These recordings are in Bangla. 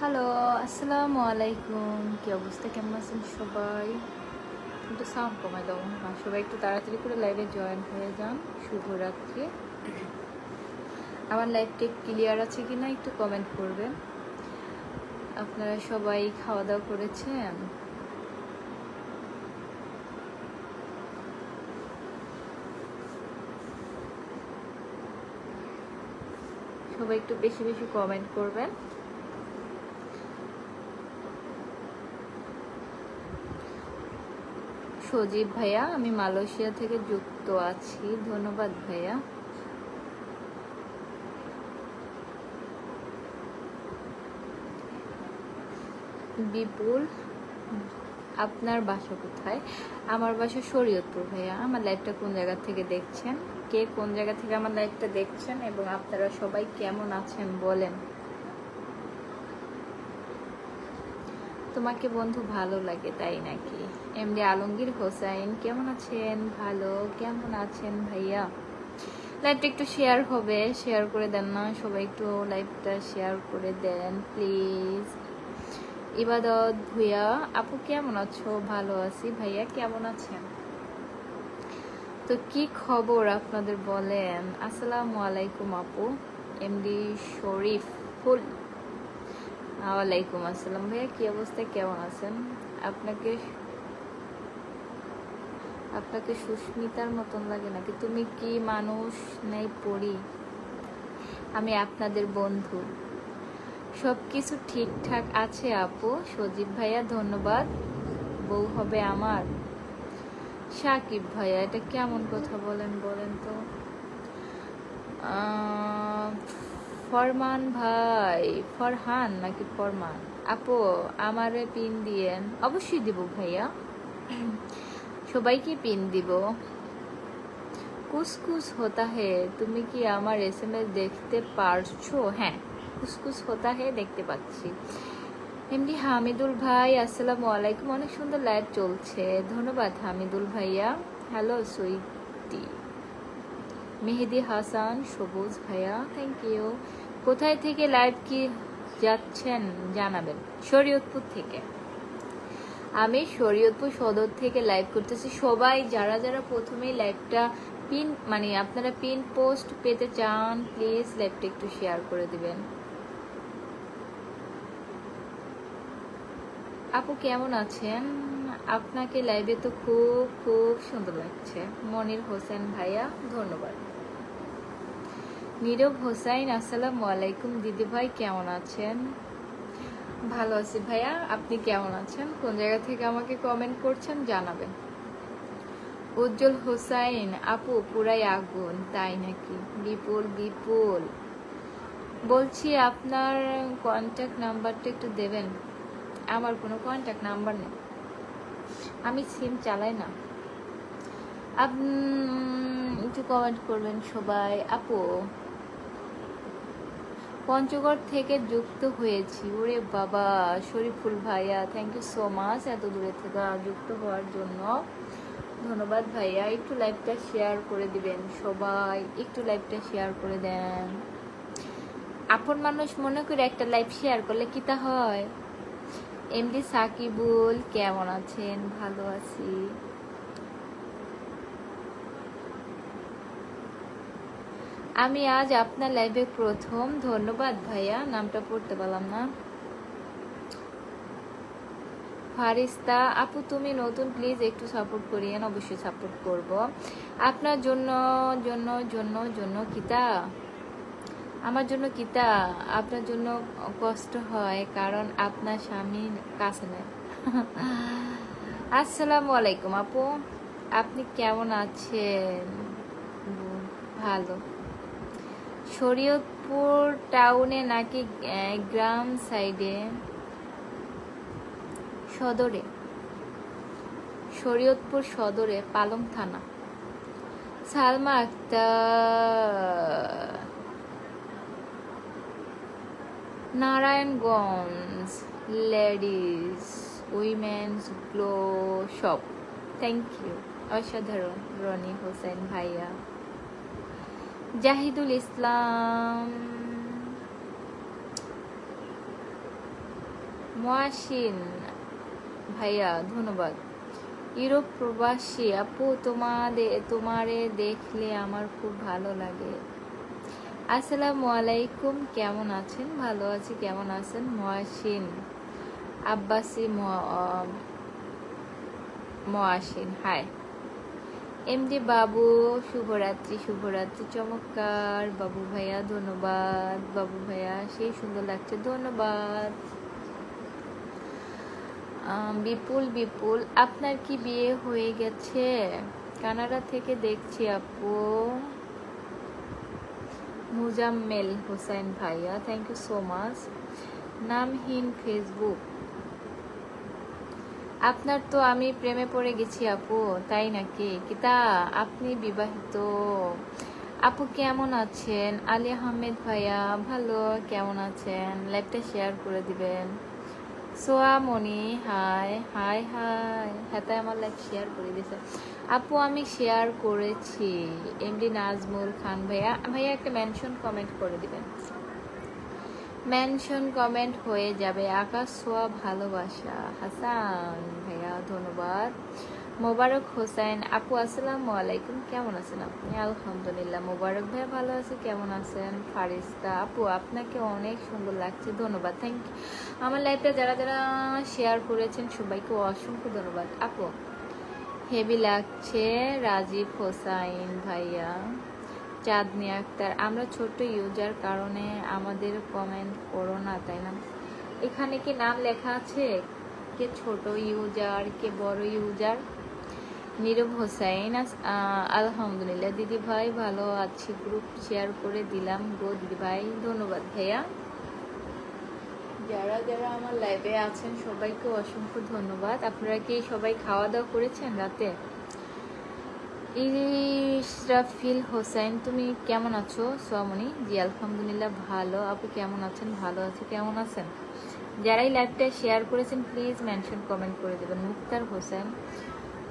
হ্যালো, আসসালামু আলাইকুম। কি অবস্থা, কেমন আছেন সবাই? একটু সাউন্ড কমায় দাও। সবাই একটু তাড়াতাড়ি করে লাইভে জয়েন হয়ে যান। শুভরাত্রি। আমার লাইভটা ক্লিয়ার আছে কিনা একটু কমেন্ট করবেন। আপনারা সবাই খাওয়া দাওয়া করেছেন? সবাই একটু বেশি বেশি কমেন্ট করবেন। সজীব ভাইয়া, আমি মালয়েশিয়া থেকে যুক্ত আছি। ধন্যবাদ ভাইয়া। বিপুল, আপনার বাসা কোথায়? আমার বাসা শরীয়তপুর ভাইয়া। আমার লাইভটা কোন জায়গা থেকে দেখছেন, কে কোন জায়গা থেকে আমার লাইভটা দেখছেন, এবং আপনারা সবাই কেমন আছেন বলেন। তোমাকে বন্ধু ভালো লাগে তাই নাকি? এমডি আলমগীর হোসেন, কেমন আছেন? ভালো। কেমন আছেন ভাইয়া? লাইভটা একটু শেয়ার হবে, শেয়ার করে দেন না সবাই, একটু লাইভটা শেয়ার করে দেন প্লিজ। ইবাদত ভুইয়া, আপু কেমন আছো? ভালো আছি ভাইয়া, কেমন আছেন? তো কি খবর আপনাদের বলেন। আসসালামু আলাইকুম আপু। এমডি শরীফ ফুল, ওয়ালাইকুম আসসালাম ভাইয়া, কি অবস্থা, কেমন আছেন? আপনাকে আপনাকে সুস্মিতার মতন লাগে নাকি? তুমি কি মানুষ নাই পড়ি? আমি আপনাদের বন্ধু। সব কিছু ঠিকঠাক আছে আপু? সজীব ভাইয়া ধন্যবাদ। বউ হবে আমার? সাকিব ভাইয়া, এটা কেমন কথা বলেন বলেন তো। ফরমান ভাই, ফরহান নাকি ফরমান? আপু আমারে পিন দিয়েন। অবশ্যই দিব ভাইয়া, সবাইকে পিন দিব। কুসকুস হোতা হে, তুমি কি আমার SMS দেখতে পারছো? হ্যাঁ, কুসকুস হোতা হে দেখতে পাচ্ছি। এমডি হামিদুল ভাই, আসসালামু আলাইকুম। অনেক সুন্দর লাইভ চলছে, ধন্যবাদ হামিদুল ভাইয়া। হ্যালো সুইটি। মেহেদি হাসান সবুজ ভাইয়া, থ্যাংক ইউ। কোথায় থেকে লাইভ কি যাচ্ছেন জানাবেন। শরীয়তপুর থেকে। আমি শরীয়তপুর সদর থেকে লাইভ করতেছি। সবাই যারা যারা প্রথমেই লাইভটা পিন আপনারা পিন পোস্ট পেতে চান প্লিজ লাইভটা একটু শেয়ার করে দিবেন। আপু কেমন আছেন? আপনাকে লাইভে তো খুব খুব সুন্দর লাগছে। মনির হোসেন ভাইয়া ধন্যবাদ। নীরব হোসাইন, আসসালামু আলাইকুম দিদি ভাই, কেমন আছেন? ভালো আছি ভাইয়া, আপনি কেমন আছেন? কোন জায়গা থেকে আমাকে কমেন্ট করছেন জানাবেন। উজ্জ্বল হোসাইন, আপু পুরাই আগুন তাই নাকি? বিপুল, বিপুল বলছি আপনার কন্ট্যাক্ট নাম্বারটা একটু দেবেন। আমার কোনো কন্ট্যাক্ট নাম্বার নেই, আমি সিম চালাই না। একটু কমেন্ট করবেন সবাই। আপু পঞ্চগড় থেকে যুক্ত হয়েছি। ওরে বাবা, শরীফুল ভাইয়া থ্যাংক ইউ সো মাচ এত দূরে থেকে যুক্ত হওয়ার জন্য। ধন্যবাদ ভাইয়া। একটু লাইভটা শেয়ার করে দিবেন সবাই, একটু লাইভটা শেয়ার করে দেন। আপন মানুষ মনে করে একটা লাইভ শেয়ার করলে কি তা হয়? এমডি সাকিবুল, কেমন আছেন? ভালো আছি। আমি আজ আপনার লাইভে প্রথম। ধন্যবাদ ভাইয়া, নামটা পড়তে পারলাম না। ফারিস্তা, আপু তুমি নতুন, প্লিজ একটু সাপোর্ট করিয়েন। অবশ্যই সাপোর্ট করব আপনার জন্য জন্য জন্য জন্য কিতা, আমার জন্য কিতা, আপনার জন্য কষ্ট হয় কারণ আপনার স্বামী কাছে নেই। আসসালামু আলাইকুম আপু, আপনি কেমন আছেন? ভালো। শরীয়তপুর টাউনে নাকি গ্রাম সাইডে? সদরে, শরীয়তপুর সদরে, পালং থানা। Salma Akter, Narayanganj ladies women's glow shop, thank you. অসাধারণ রনি হোসেন ভাইয়া। জাহিদুল ইসলাম, মহাসিন ভাইয়া ধন্যবাদ। ইউরোপ প্রবাসী আপু, তোমারে দেখলে আমার খুব ভালো লাগে। আসসালামু আলাইকুম, কেমন আছেন? ভালো আছি, কেমন আছেন? মহাসিন আব্বাসী মহাসিন হাই। এমডি বাবু শুভরাত্রি, শুভরাত্রি, চমৎকার বাবু ভাইয়া, ধন্যবাদ বাবু ভাইয়া, সেই সুন্দর লাগছে, ধন্যবাদ। বিপুল আপনার কি বিয়ে হয়ে গেছে? কানাডা থেকে দেখছি আপু। মুজাম্মেল হোসেন ভাইয়া, থ্যাংক ইউ সো মাচ। নামহীন ফেসবুক, আপনার তো আমি প্রেমে পড়ে গেছি আপু। তাই নাকি? কিতা আপনি বিবাহিত? আপু কেমন আছেন? আলী আহমেদ ভাইয়া ভালো, কেমন আছেন? লাইভটা শেয়ার করে দিবেন। সোয়ামণি হাই হাই হাই, হ্যাঁ তাই আমার লাইভ শেয়ার করে দিয়েছে আপু। আমি শেয়ার করেছি। এমডি নাজমুল খান ভাইয়া, ভাইয়া একটা মেনশন কমেন্ট করে দিবেন। মেনশন কমেন্ট হয়ে যাবে। আকাশ সোয়া ভালোবাসা, হাসান ভাইয়া ধন্যবাদ। মোবারক হোসেন আপু আসসালামু আলাইকুম, কেমন আছেন আপনি? আলহামদুলিল্লাহ। মোবারক ভাইয়া ভালো আছে, কেমন আছেন? ফারিস্তা আপু আপনাকে অনেক সুন্দর লাগছে, ধন্যবাদ, থ্যাংক ইউ। আমার লাইফটা যারা যারা শেয়ার করেছেন সবাইকে অসংখ্য ধন্যবাদ আপু। হেভি লাগছে রাজীব হোসাইন ভাইয়া। চাঁদনি আক্তার, আমরা ছোট ইউজার কারণে আমাদের কমেন্ট করো না, তাই না? এখানে কি নাম লেখা আছে কে ছোট ইউজার কে বড় ইউজার? নীরব হোসাইন আলহামদুলিল্লাহ দিদি ভাই ভালো আছি, গ্রুপ শেয়ার করে দিলাম গো দিদি ভাই, ধন্যবাদ ভাইয়া। যারা যারা আমার লাইভে আছেন সবাইকে অসংখ্য ধন্যবাদ। আপনারা কি সবাই খাওয়া দাওয়া করেছেন রাতে? ইশরাফিল হোসেন তুমি কেমন আছো? সোয়ামণি জি আলহামদুলিল্লাহ ভালো। আপু কেমন আছেন? ভালো আছে, কেমন আছেন? যারাই লাইভটা শেয়ার করেছেন প্লিজ মেনশন কমেন্ট করে দেবেন। মুক্তার হোসেন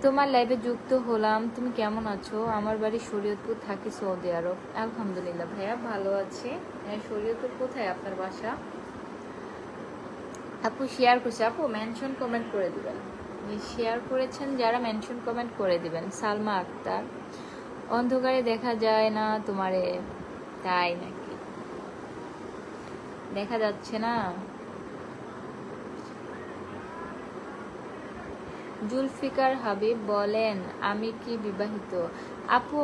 তোমার লাইভে যুক্ত হলাম, তুমি কেমন আছো? আমার বাড়ি শরীয়তপুর, থাকি সৌদি আরব। আলহামদুলিল্লাহ ভাইয়া ভালো আছি। শরীয়তপুর কোথায় আপনার বাসা? আপু শেয়ার করছে, আপু মেনশন কমেন্ট করে দিবেন। শেয়ার করেছেন যারা মেনশন কমেন্ট করে দিবেন। সালমা আক্তার অন্ধকারে দেখা যায় না তোমারে, তাই নাকি? দেখা যাচ্ছে না? জুলফিকার হাবিব বলেন আমি কি বিবাহিত? আপু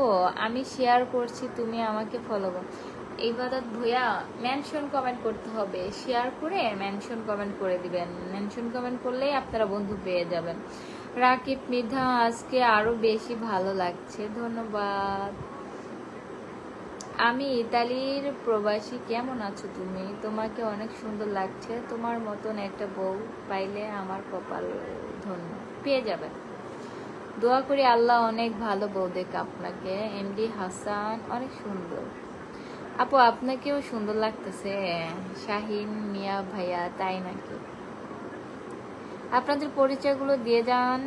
আমি শেয়ার করছি, তুমি আমাকে ফলো করো। ইবাদত ভুয়া মেনশন কমেন্ট করতে হবে, শেয়ার করে মেনশন কমেন্ট করে দিবেন। মেনশন কমেন্ট করলেই আপনারা বন্ধু পেয়ে যাবেন। রাকিব মৃধা আজকে আরো বেশি ভালো লাগছে, ধন্যবাদ। আমি ইতালির প্রবাসী, কেমন আছো তুমি? তোমাকে অনেক সুন্দর লাগছে, তোমার মতন একটা বউ পাইলে আমার কপাল ধন্য, পেয়ে যাবেন। দোয়া করি আল্লাহ অনেক ভালো বউ দেখ আপনাকে। এমডি হাসান অনেক সুন্দর আপু, আপনাকেও সুন্দর লাগতেছে। শাহিন মিয়া ভাইয়া তাই নাকি? আপনাদের পরিচয়গুলো দিয়ে যান,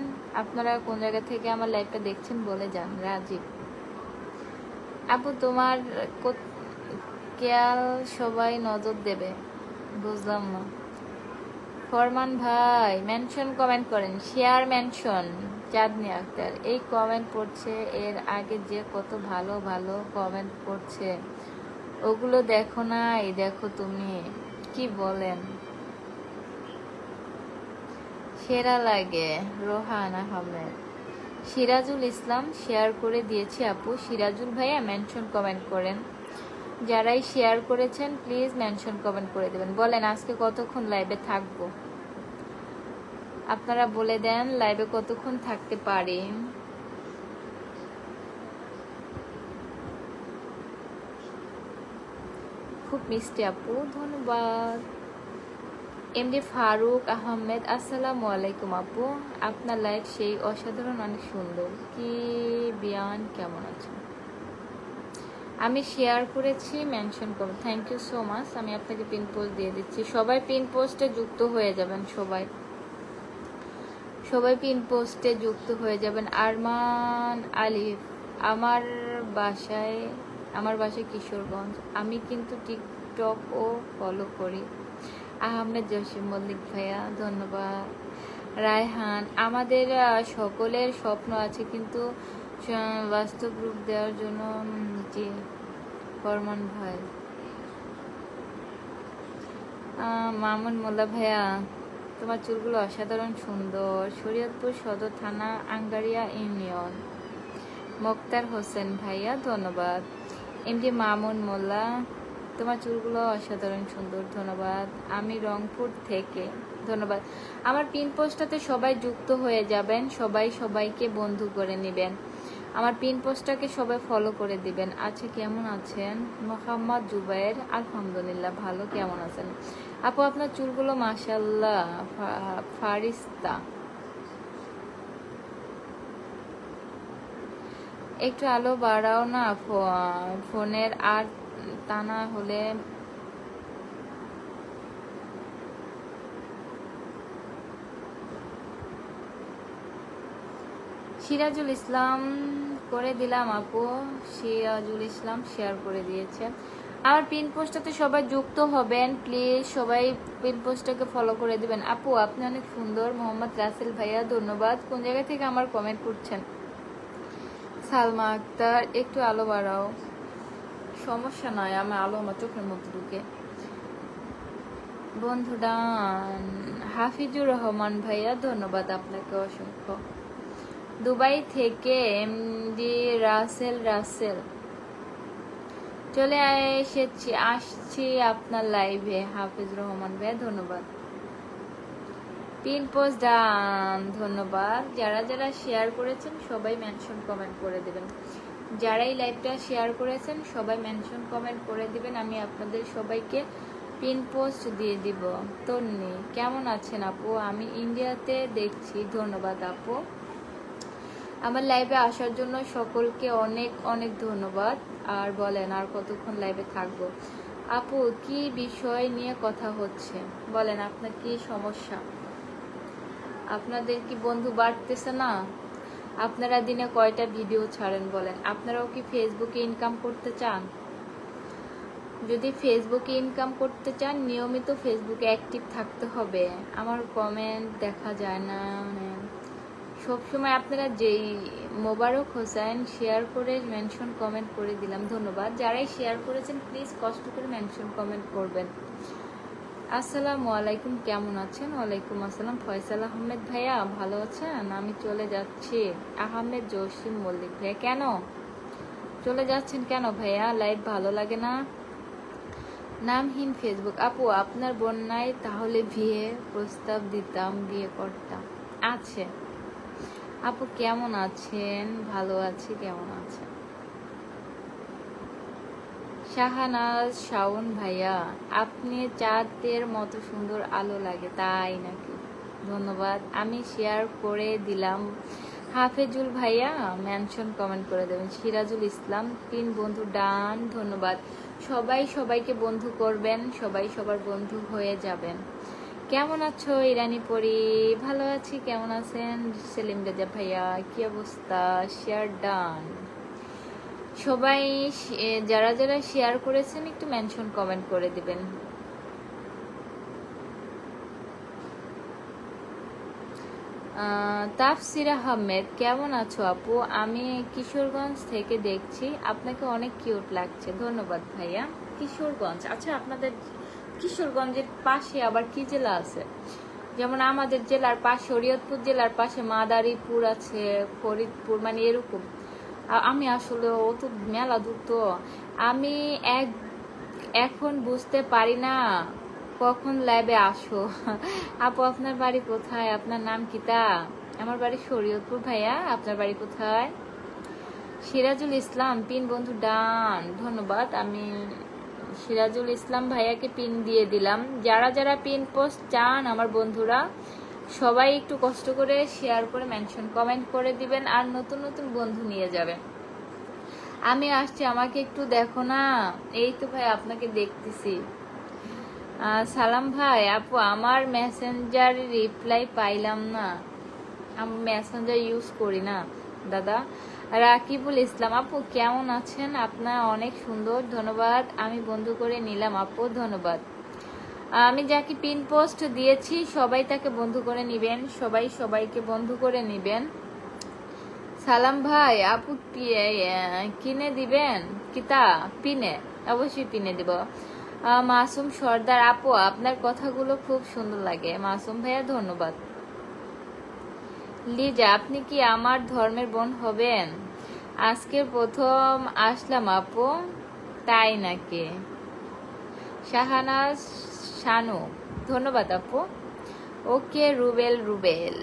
আপনারা কোন জায়গা থেকে আমার লাইভটা দেখছেন বলে যান। রাজীব আপু তোমার খেয়াল সবাই নজর দেবে, বুঝলাম না। ফরমান ভাই মেনশন কমেন্ট করেন, শেয়ার মেনশন। চাঁদনি আক্তার এই কমেন্ট পড়ছে, এর আগে যে কত ভালো ভালো কমেন্ট পড়ছে ওগুলো দেখো না, এই দেখো তুমি কি বলেন। সেরা লাগে রোহান আহমেদ। সিরাজুল ইসলাম শেয়ার করে দিয়েছি আপু। সিরাজুল ভাইয়া মেনশন কমেন্ট করেন, যারাই শেয়ার করেছেন প্লিজ মেনশন কমেন্ট করে দেবেন। বলেন আজকে কতক্ষণ লাইভে থাকবো, আপনারা বলে দেন লাইভে কতক্ষণ থাকতে পারি। খুব মিষ্টি আপু, ধন্যবাদ। এমডি ফারুক আহমেদ আসসালামু আলাইকুম আপু, আপনার লাইভ সেই অসাধারণ, অনেক সুন্দর। কি বিয়ান কেমন আছেন? আমি শেয়ার করেছি, মেনশন করুন, থ্যাংক ইউ সো মাচ। আমি আপনাকে পিন পোস্ট দিয়ে দিচ্ছি, সবাই পিন পোস্টে যুক্ত হয়ে যাবেন। সবাই পিন পোস্টে যুক্ত হয়ে যাবেন। আরমান আলিফ আমার বাসায় কিশোরগঞ্জ, আমি কিন্তু টিকটকও ফলো করি। আহমেদ জসিম মল্লিক ভাইয়া ধন্যবাদ। রায়হান, আমাদের সকলের স্বপ্ন আছে কিন্তু বাস্তব রূপ দেওয়ার জন্য জি ফরমান ভাই। মামুন মোল্লা ভাইয়া, তোমার চুলগুলো অসাধারণ সুন্দর। শরীয়তপুর সদর থানা, আঙ্গারিয়া ইউনিয়ন। মোক্তার হোসেন ভাইয়া ধন্যবাদ। এমডি মামুন মোল্লা, তোমার চুলগুলো অসাধারণ সুন্দর, ধন্যবাদ। আমি রংপুর থেকে, ধন্যবাদ। আমার পিন পোস্টটাতে সবাই যুক্ত হয়ে যাবেন, সবাই সবাইকে বন্ধু করে নেবেন। আমার পিন পোস্টটাকে সবাই ফলো করে দিবেন। আচ্ছা, কেমন আছেন? মোহাম্মদ জুবাইর, আলহামদুলিল্লাহ ভালো। কেমন আছেন আপু? আপনার চুলগুলো মাশাআল্লাহ। ফারিস্তা, একটু আলো বাড়াও না ফোনের, আর তা না হলে সিরাজুল ইসলাম করে দিলাম আপু। সিরাজুল ইসলাম শেয়ার করে দিয়েছে। আমার পিন পোস্টটাতে সবাই যুক্ত হবেন প্লিজ, সবাই পিন পোস্টটাকে ফলো করে দিবেন। আপু আপনি অনেক সুন্দর। মোহাম্মদ রাসেল ভাইয়া ধন্যবাদ। কোন জায়গা থেকে আমার কমেন্ট করছেন? সালমা আক্তার, একটু আলো বাড়াও। সমস্যা নয়, আমার আলো আমার চোখের মধ্যে ঢুকে। বন্ধুদান হাফিজুর রহমান ভাইয়া ধন্যবাদ আপনাকে অসংখ্য। দুবাই থেকে এমডি রাসেল, চলে আসছি আপনার লাইভে। হাফিজ রহমান ভাইয়া ধন্যবাদ। পিন পোস্ট ডান, ধন্যবাদ। যারা যারা শেয়ার করেছেন সবাই মেনশন কমেন্ট করে দেবেন। যারা এই লাইভটা শেয়ার করেছেন সবাই মেনশন কমেন্ট করে দিবেন, আমি আপনাদের সবাইকে পিন পোস্ট দিয়ে দিব। তন্নি, কেমন আছেন আপু? আমি ইন্ডিয়াতে দেখছি, ধন্যবাদ আপু। আমার লাইভে আসার জন্য সকলকে অনেক অনেক ধন্যবাদ। আর বলেন, আর কতক্ষণ লাইভে থাকবো? আপু কি বিষয় নিয়ে কথা হচ্ছে বলেন, আপনার কি সমস্যা? আপনাদের কি বন্ধু বাড়তেছে না? আপনারা দিনে কয়টা ভিডিও ছাড়েন বলেন? আপনারাও কি ফেসবুকে ইনকাম করতে চান? যদি ফেসবুকে ইনকাম করতে চান নিয়মিত ফেসবুকে অ্যাক্টিভ থাকতে হবে। আমার কমেন্ট দেখা যায় না, মানে সবসময় আপনারা যেই মোবারক হোসেন শেয়ার করে মেনশন কমেন্ট করে দিলাম, ধন্যবাদ। যারাই শেয়ার করেছেন প্লিজ কষ্ট করে মেনশন কমেন্ট করবেন। আসসালামু আলাইকুম, কেমন আছেন? ওয়ালাইকুম আসসালাম। ফয়সাল আহমেদ ভাইয়া ভালো আছেন? আমি চলে যাচ্ছি। আহমেদ জসিম মল্লিক ভাইয়া, কেন চলে যাচ্ছেন কেন ভাইয়া? লাইভ ভালো লাগে না? নামহীন ফেসবুক, আপু আপনার বন্যায় তাহলে বিয়ে প্রস্তাব দিতাম, বিয়ে করতাম। আছে আপু, কেমন আছেন? ভালো আছি, কেমন আছেন? শাহানাজ শাওন ভাইয়া, আপনি চাঁদের মতো সুন্দর আলো লাগে, তাই নাকি? ধন্যবাদ, আমি শেয়ার করে দিলাম। হাফেজুল ভাইয়া মেনশন কমেন্ট করে দেবেন। সিরাজুল ইসলাম, তিন বন্ধু ডান, ধন্যবাদ। সবাই সবাইকে বন্ধু করবেন, সবাই সবার বন্ধু হয়ে যাবেন। কেমন আছো ইরানি পরি? ভালো আছি, কেমন আছেন? সেলিম রেজা ভাইয়া, কি অবস্থা? Share done. সবাই যারা যারা শেয়ার করেছেন একটু মেনশন কমেন্ট করে দিবেন। তাফসির আহমেদ, কেমন আছো আপু? আমি কিশোরগঞ্জ থেকে দেখছি, আপনাকে অনেক কিউট লাগছে। ধন্যবাদ ভাইয়া। কিশোরগঞ্জ, আচ্ছা আপনাদের কিশোরগঞ্জের পাশে আবার কি জেলা আছে? যেমন আমাদের জেলার পাশে শরীয়তপুর জেলার পাশে মাদারীপুর আছে, ফরিদপুর, মানে এরকম। আমি আসলে ও তো মেলা দূর, তো আমি এখন বুঝতে পারি না কখন লাইভে আসো। আপু আপনার বাড়ি কোথায়? আপনার নাম কি? তা আমার বাড়ি শরীয়তপুর ভাইয়া, আপনার বাড়ি কোথায়? সিরাজুল ইসলাম, পিন বন্ধু ডান, ধন্যবাদ। আমি সিরাজুল ইসলাম ভাইয়াকে পিন দিয়ে দিলাম। যারা যারা পিন পোস্ট চান আমার বন্ধুরা সবাই একটু কষ্ট করে শেয়ার করে মেনশন কমেন্ট করে দিবেন, আর নতুন নতুন বন্ধু নিয়ে যাবেন। আমি আসছি, আমাকে একটু দেখো না। এই তো ভাই আপনাকে দেখতেছি। সালাম ভাই, আপু আমার মেসেঞ্জার রিপ্লাই পাইলাম না, আমি মেসেঞ্জার ইউজ করি না দাদা। রাকিবুল ইসলাম, আপু কেমন আছেন? আপনার অনেক সুন্দর, ধন্যবাদ। আমি বন্ধু করে নিলাম আপু, ধন্যবাদ। আমি যাকে পিন পোস্ট দিয়েছি সবাই তাকে বন্ধু করে নিবেন, সবাই সবাইকে বন্ধু করে নিবেন। সালাম ভাই, আপু কিনে দিবেন কিতা? পিনে, অবশ্যই পিনে দিব। মাসুম সর্দার, আপু আপনার কথাগুলো খুব সুন্দর লাগে। মাসুম ভাইয়া ধন্যবাদ। লিজা, আপনি কি আমার ধর্মের বোন হবেন? আজকে প্রথম আসলাম আপু। তাই নাকি? শাহানাজ শানু, ধন্যবাদ আপু। Okay Rubel Rubel,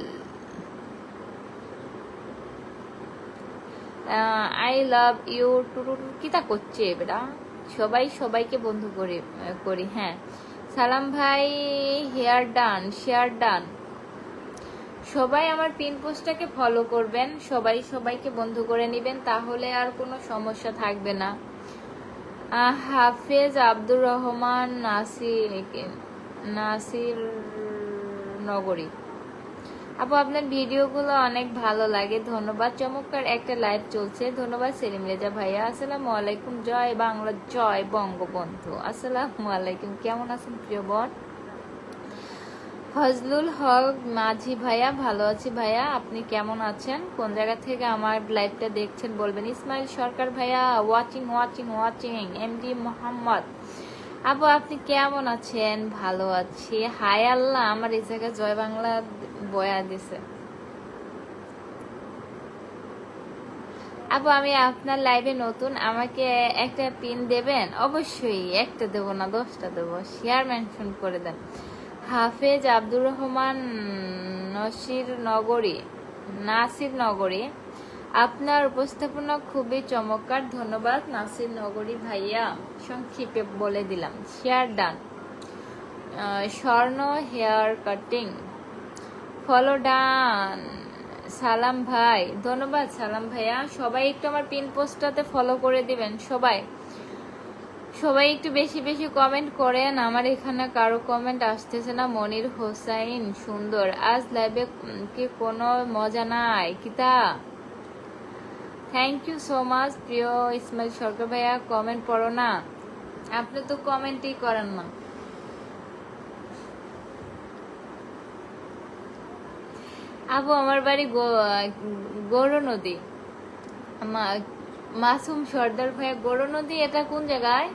I love you too. কিতা করছে বেটা? সবাই সবাইকে বন্ধু করি। হ্যাঁ সালাম ভাই, হেয়ার ডান শেয়ার ডান। সবাই আমার পিন পোস্টটাকে ফলো করবেন, সবাই সবাইকে বন্ধু করে নেবেন, তাহলে আর কোনো সমস্যা থাকবে না। হাফেজ আব্দুর রহমান নাসির নগরী, আপু আপনার ভিডিওগুলো অনেক ভালো লাগে, ধন্যবাদ। চমৎকার একটা লাইভ চলছে, ধন্যবাদ। সেলিম রেজা ভাইয়া, আসসালামু আলাইকুম। জয় বাংলা, জয় বঙ্গবন্ধু। আসসালামু আলাইকুম, কেমন আছেন প্রিয় বোন? ফজলুল হক মাঝি ভাইয়া, ভালো আছি ভাইয়া, আপনি কেমন আছেন? কোন জায়গা থেকে আমার লাইভটা দেখছেন বলবেন। ইসমাইল সরকার ভাইয়া, watching watching watching. MD Mohammad, আপু আপনি কেমন আছেন? ভালো আছি। হায় আল্লাহ, আমার এই জায়গায় জয় বাংলা বয়া দিছে। আপু আমি আপনার লাইভে নতুন, আমাকে একটা পিন দেবেন? অবশ্যই, একটা দেবো না 10টা দেবো, শেয়ার মেনশন করে দেন। হাফেজ আব্দুর রহমান নাসির নগরী, আপনার উপস্থাপনা খুবই চমৎকার, ধন্যবাদ নাসির নগরী ভাইয়া। সংক্ষেপে বলে দিলাম, শেয়ার ডান। স্বর্ণ হেয়ার কাটিং, ফলো ডান। সালাম ভাই, ধন্যবাদ সালাম ভাইয়া। সবাই একটু আমার পিন পোস্টটাতে ফলো করে দিবেন, সবাই একটু বেশি বেশি কমেন্ট করেন। আমার এখানে কারো কমেন্ট আসতেছে না। মনির হোসাইন সুন্দর, আজ লাইভে কি কোনো মজা নাই কিতা? থ্যাংক ইউ সো মাচ প্রিয় ইসমাইল সরকার ভাইয়া। কমেন্ট পড়ো না, আপনি তো কমেন্টই করেন না। আপু আমার বাড়ি গৌর নদী। মাসুম সর্দার ভাইয়া, গৌর নদী এটা কোন জায়গায়?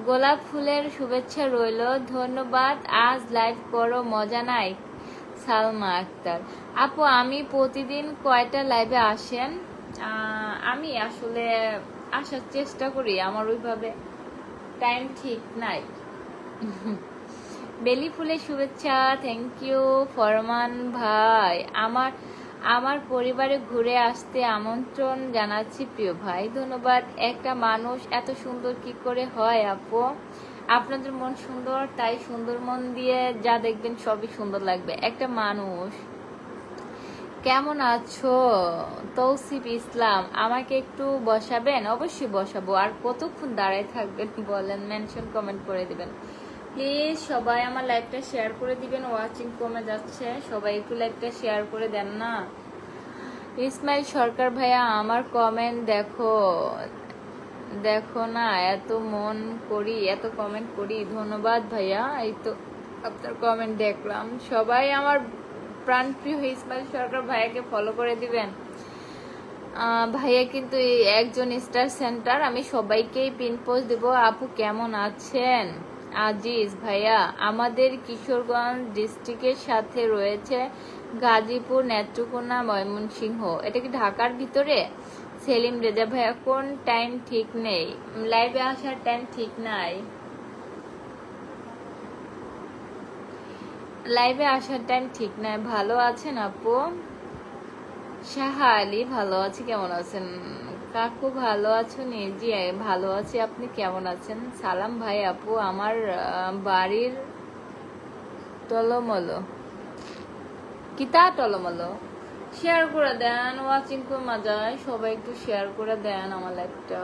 গোলাপ ফুলের শুভেচ্ছা রইল, ধন্যবাদ। আজ লাইভ করো, মজা নাই। সালমা আক্তার, আপু আমি প্রতিদিন কয়টা লাইভে আসেন? আমি আসলে আসার চেষ্টা করি, আমার ওইভাবে টাইম ঠিক নাই। বেলি ফুলের শুভেচ্ছা, থ্যাংক ইউ। ফরমান ভাই, আমার পরিবারে ঘুরে আসতে আমন্ত্রণ জানাচ্ছি প্রিয় ভাই, ধন্যবাদ। একটা মানুষ এত সুন্দর কি করে হয় আপু? আপনাদের মন সুন্দর, তাই সুন্দর মন দিয়ে যা দেখবেন সবই সুন্দর লাগবে। একটা মানুষ, কেমন আছো? তৌসিফ ইসলাম, আমাকে একটু বসাবেন? অবশ্যই বসাবো। আর কতক্ষণ দাঁড়ায় থাকবেন বলেন? মেনশন কমেন্ট করে দিবেন প্লিজ। সবাই আমার লাইভটা শেয়ার করে দিবেন, ওয়াচিং কমে যাচ্ছে, সবাই একটু লাইভটা শেয়ার করে দেন না। ইসমাইল সরকার ভাইয়া, আমার কমেন্ট দেখো না, এত কমেন্ট করি, ধন্যবাদ ভাইয়া। এই তো আপনার কমেন্ট দেখলাম। সবাই আমার প্রাণপ্রিয় ইসমাইল সরকার ভাইয়াকে ফলো করে দিবেন। ভাইয়া কিন্তু একজন স্টার সেন্টার, আমি সবাইকেই পিন পোস্ট দেবো। আপু কেমন আছেন? আজিজ ভাইয়া, আমাদের কিশোরগঞ্জ ডিস্ট্রিক্টের সাথে রয়েছে গাজীপুর, নেত্রকোনা, ময়মনসিংহ। এটা কি ঢাকার ভিতরে? সেলিম রেজা ভাইয়া, কোন টাইম ঠিক নেই, লাইভে আসার টাইম ঠিক নাই, লাইভে আসার টাইম ঠিক নাই। ভালো আছেন আপু? শাহা আলী, ভালো আছি, কেমন আছেন? কাকু ভালো আছো? জি ভালো আছি, আপনি কেমন আছেন? সালাম ভাই, আপু আমার বাড়ির টলমলো। কিতা টলমলো? শেয়ার করে দেন, ওয়াচিং কমা যায়, সবাই একটু শেয়ার করে দেন আমার লাইভটা।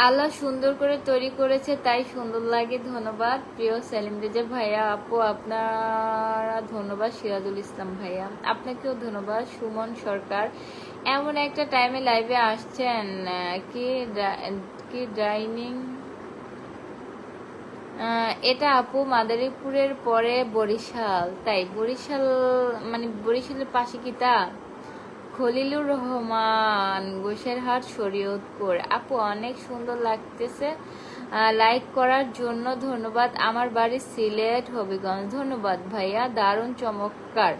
আল্লাহ সুন্দর করে তৈরি করেছে, তাই সুন্দর লাগে, ধন্যবাদ প্রিয় সেলিম রেজা ভাইয়া। আপু আপনারা ধন্যবাদ। সিরাজুল ইসলাম ভাইয়া, আপনাকেও ধন্যবাদ। সুমন সরকার, এমন একটা টাইমে লাইভে আসছেন কি ডাইনিং এটা আপু মাদারীপুরের পরে বরিশাল, তাই বরিশাল মানে বরিশালের পাশে কি তা? খলিলুর রহমান, গোসাইরহাট, শরীয়তপুর। আপু অনেক সুন্দর লাগতেছে, লাইক করার জন্য ধন্যবাদ। আমার বাড়ি সিলেট হবিগঞ্জ। ধন্যবাদ ভাইয়া, দারুণ চমৎকার।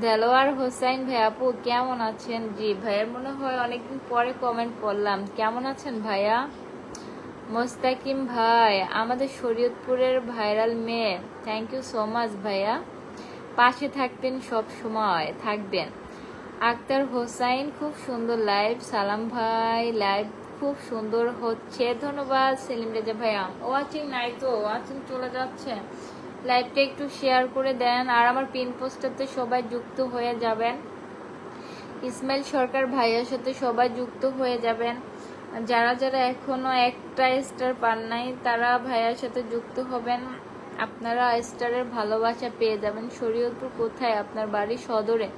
দেলোয়ার হোসাইন ভাই, আপু কেমন আছেন? জি ভাইয়ের মনে হয় অনেকদিন পরে কমেন্ট করলাম। কেমন আছেন ভাইয়া? মোস্তাকিম ভাই, আমাদের শরীয়তপুরের ভাইরাল মেয়ে। থ্যাংক ইউ সো মাচ ভাইয়া, পাশে থাকবেন, সব সময় থাকবেন। আক্তার হোসাইন, খুব সুন্দর লাইভ। সালাম ভাই, লাইভ খুব সুন্দর হচ্ছে, ধন্যবাদ। সেলিম রেজা ভাইয়া, ওয়াচিং নাই তো, ওয়াচিং চলে যাচ্ছে। লাইভটা একটু শেয়ার করে দেন, আর আমার পিন পোস্টারতে সবাই যুক্ত হয়ে যাবেন। ইসমাইল সরকার ভাইয়ার সাথে সবাই যুক্ত হয়ে যাবেন। যারা যারা এখনো একটা স্টার পান নাই তারা ভাইয়ার সাথে যুক্ত হবেন, আপনারা স্টারের ভালোবাসা পেয়ে যাবেন। শরীয়তপুর কোথায় আপনার বাড়ি? সদরে,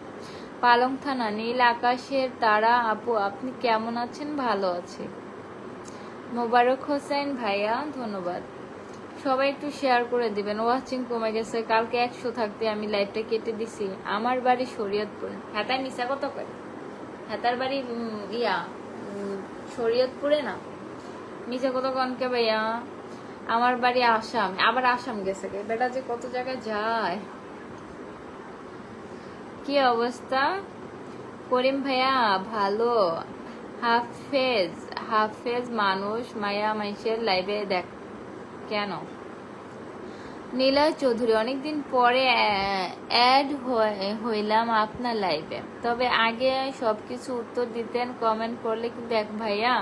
পালং থানা, নীল আকাশের তারা। আপু আপনি কেমন আছেন? ভালো আছি। মোবারক হোসেন ভাইয়া, ধন্যবাদ। সবাই একটু শেয়ার করে দিবেন। ওয়াচিং কমে গেছে, কালকে 100 থাকতে আমি লাইভটা কেটে দিছি। আমার বাড়ি শরীয়তপুর। হ্যাঁ মিশা কত করে? হ্যাঁ বাড়ি শরীয়তপুরে না, মিশা কত কনকে ভাইয়া? আমার বাড়ি আসাম। আবার আসাম গেছে কে বেটা, যে কত জায়গায় যায়। কি অবস্থা করিম ভাইয়া? ভালো। হাফেজ, হাফেজ মানুষ মায়া মাইশের লাইভে দেখ কেন? নীলয় চৌধুরী, অনেকদিন পরে অ্যাড হইলাম আপনার লাইভে, তবে আগে সবকিছু উত্তর দিতেন, কমেন্ট করলে কিন্তু এক ভাইয়া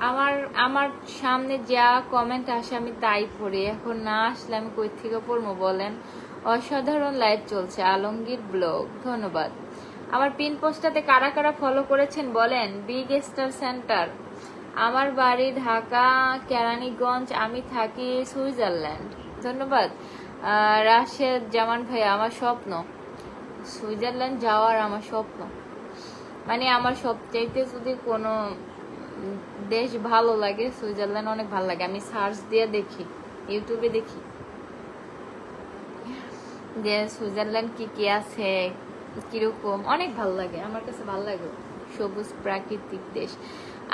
আমার আমার সামনে যা কমেন্ট আসে আমি তাই পড়ি, এখন না আসলে আমি কই থেকে পড়বো বলেন? অসাধারণ লাইভ চলছে। আলমগীর ব্লগ, ধন্যবাদ। আমার পিন পোস্টটাতে কারা কারা ফলো করেছেন বলেন? বিগ স্টার সেন্টার, আমার বাড়ি ঢাকা কেরানীগঞ্জ, আমি থাকি সুইজারল্যান্ড। ধন্যবাদ। রাশেদ জামান ভাই, আমার স্বপ্ন সুইজারল্যান্ড যাওয়ার, আমার স্বপ্ন মানে আমার সবচাইতে যদি কোনো দেশ ভালো লাগে সুইজারল্যান্ড অনেক ভালো লাগে। আমি সার্চ দিয়ে দেখি, ইউটিউবে দেখি যে সুইজারল্যান্ড কি কি আছে, কিরকম, অনেক ভালো লাগে আমার কাছে, ভালো লাগে, সবুজ প্রাকৃতিক দেশ।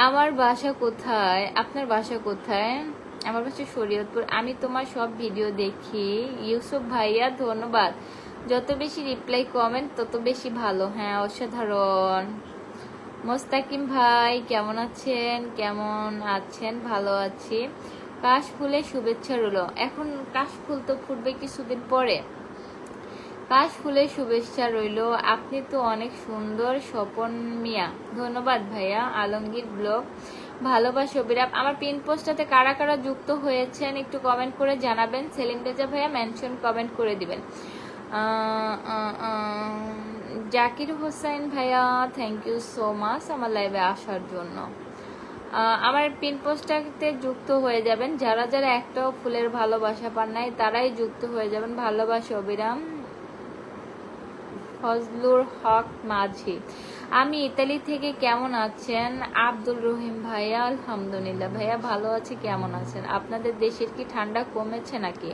আমার বাসা কোথায়? আপনার বাসা কোথায়? আমার বাসা শরীয়তপুর। আমি তোমার সব ভিডিও দেখি। ইউসুফ ভাইয়া, ধন্যবাদ। যত বেশি রিপ্লাই কমেন্ট তত বেশি ভালো। হ্যাঁ অসাধারণ। মোস্তাকিম ভাই কেমন আছেন? কেমন আছেন? ভালো আছি। কাশ ফুলের শুভেচ্ছা রইল। এখন কাশ ফুল তো ফুটবে কিছুদিন পরে। কাশ ফুলের শুভেচ্ছা রইল। আপনি তো অনেক সুন্দর। স্বপন মিয়া, ধন্যবাদ ভাইয়া। আলমগীর ব্লগ, ভালোবাসা বিরাপ। আমার পিন পোস্টটাতে কারা কারা যুক্ত হয়েছেন একটু কমেন্ট করে জানাবেন। সেলিম রেজা ভাইয়া মেনশন কমেন্ট করে দিবেন। জাকির হোসেন ভাইয়া, থ্যাংক ইউ সো মাচ আমার লাইভে আসার জন্য। আমার পিন পোস্টটাতে যুক্ত হয়ে যাবেন। যারা যারা একটাও ফুলের ভালোবাসা পান নাই তারাই যুক্ত হয়ে যাবেন। ভালোবাসা অবিরাম। ফজলুর হক মাঝি, আমি ইতালি থেকে। কেমন আছেন? আব্দুল রহিম ভাইয়া, আলহামদুলিল্লাহ ভাইয়া ভালো আছি। কেমন আছেন? আপনাদের দেশের কি ঠান্ডা কমেছে নাকি?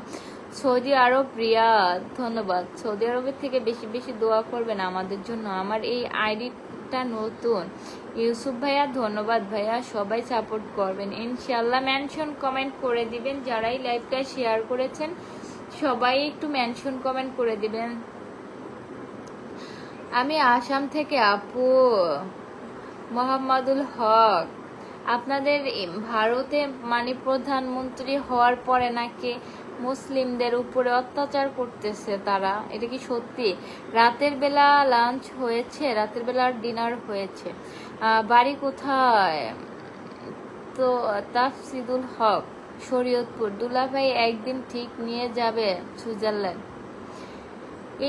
সৌদি আরব, রিয়াদ, ধন্যবাদ। সৌদি আরবের থেকে বেশি বেশি দোয়া করবেন আমাদের জন্য। আমার এই আইডিটা নতুন। ইউসুফ ভাইয়া, ধন্যবাদ ভাইয়া। সবাই সাপোর্ট করবেন ইনশাল্লাহ। মেনশন কমেন্ট করে দিবেন। যারাই লাইভটা শেয়ার করেছেন সবাই একটু মেনশন কমেন্ট করে দিবেন। আমি আসাম থেকে আপু। মোহাম্মদুল হক, আপনাদের ভারতে মানে প্রধানমন্ত্রী হওয়ার পরে নাকি মুসলিমদের উপরে অত্যাচার করতেছে তারা, এটা কি সত্যি? রাতের বেলা লাঞ্চ হয়েছে? রাতের বেলা ডিনার হয়েছে? বাড়ি কোথায়? তো তাফসিদুল হক, শরীয়তপুর। দুলাভাই একদিন ঠিক নিয়ে যাবে সুইজারল্যান্ড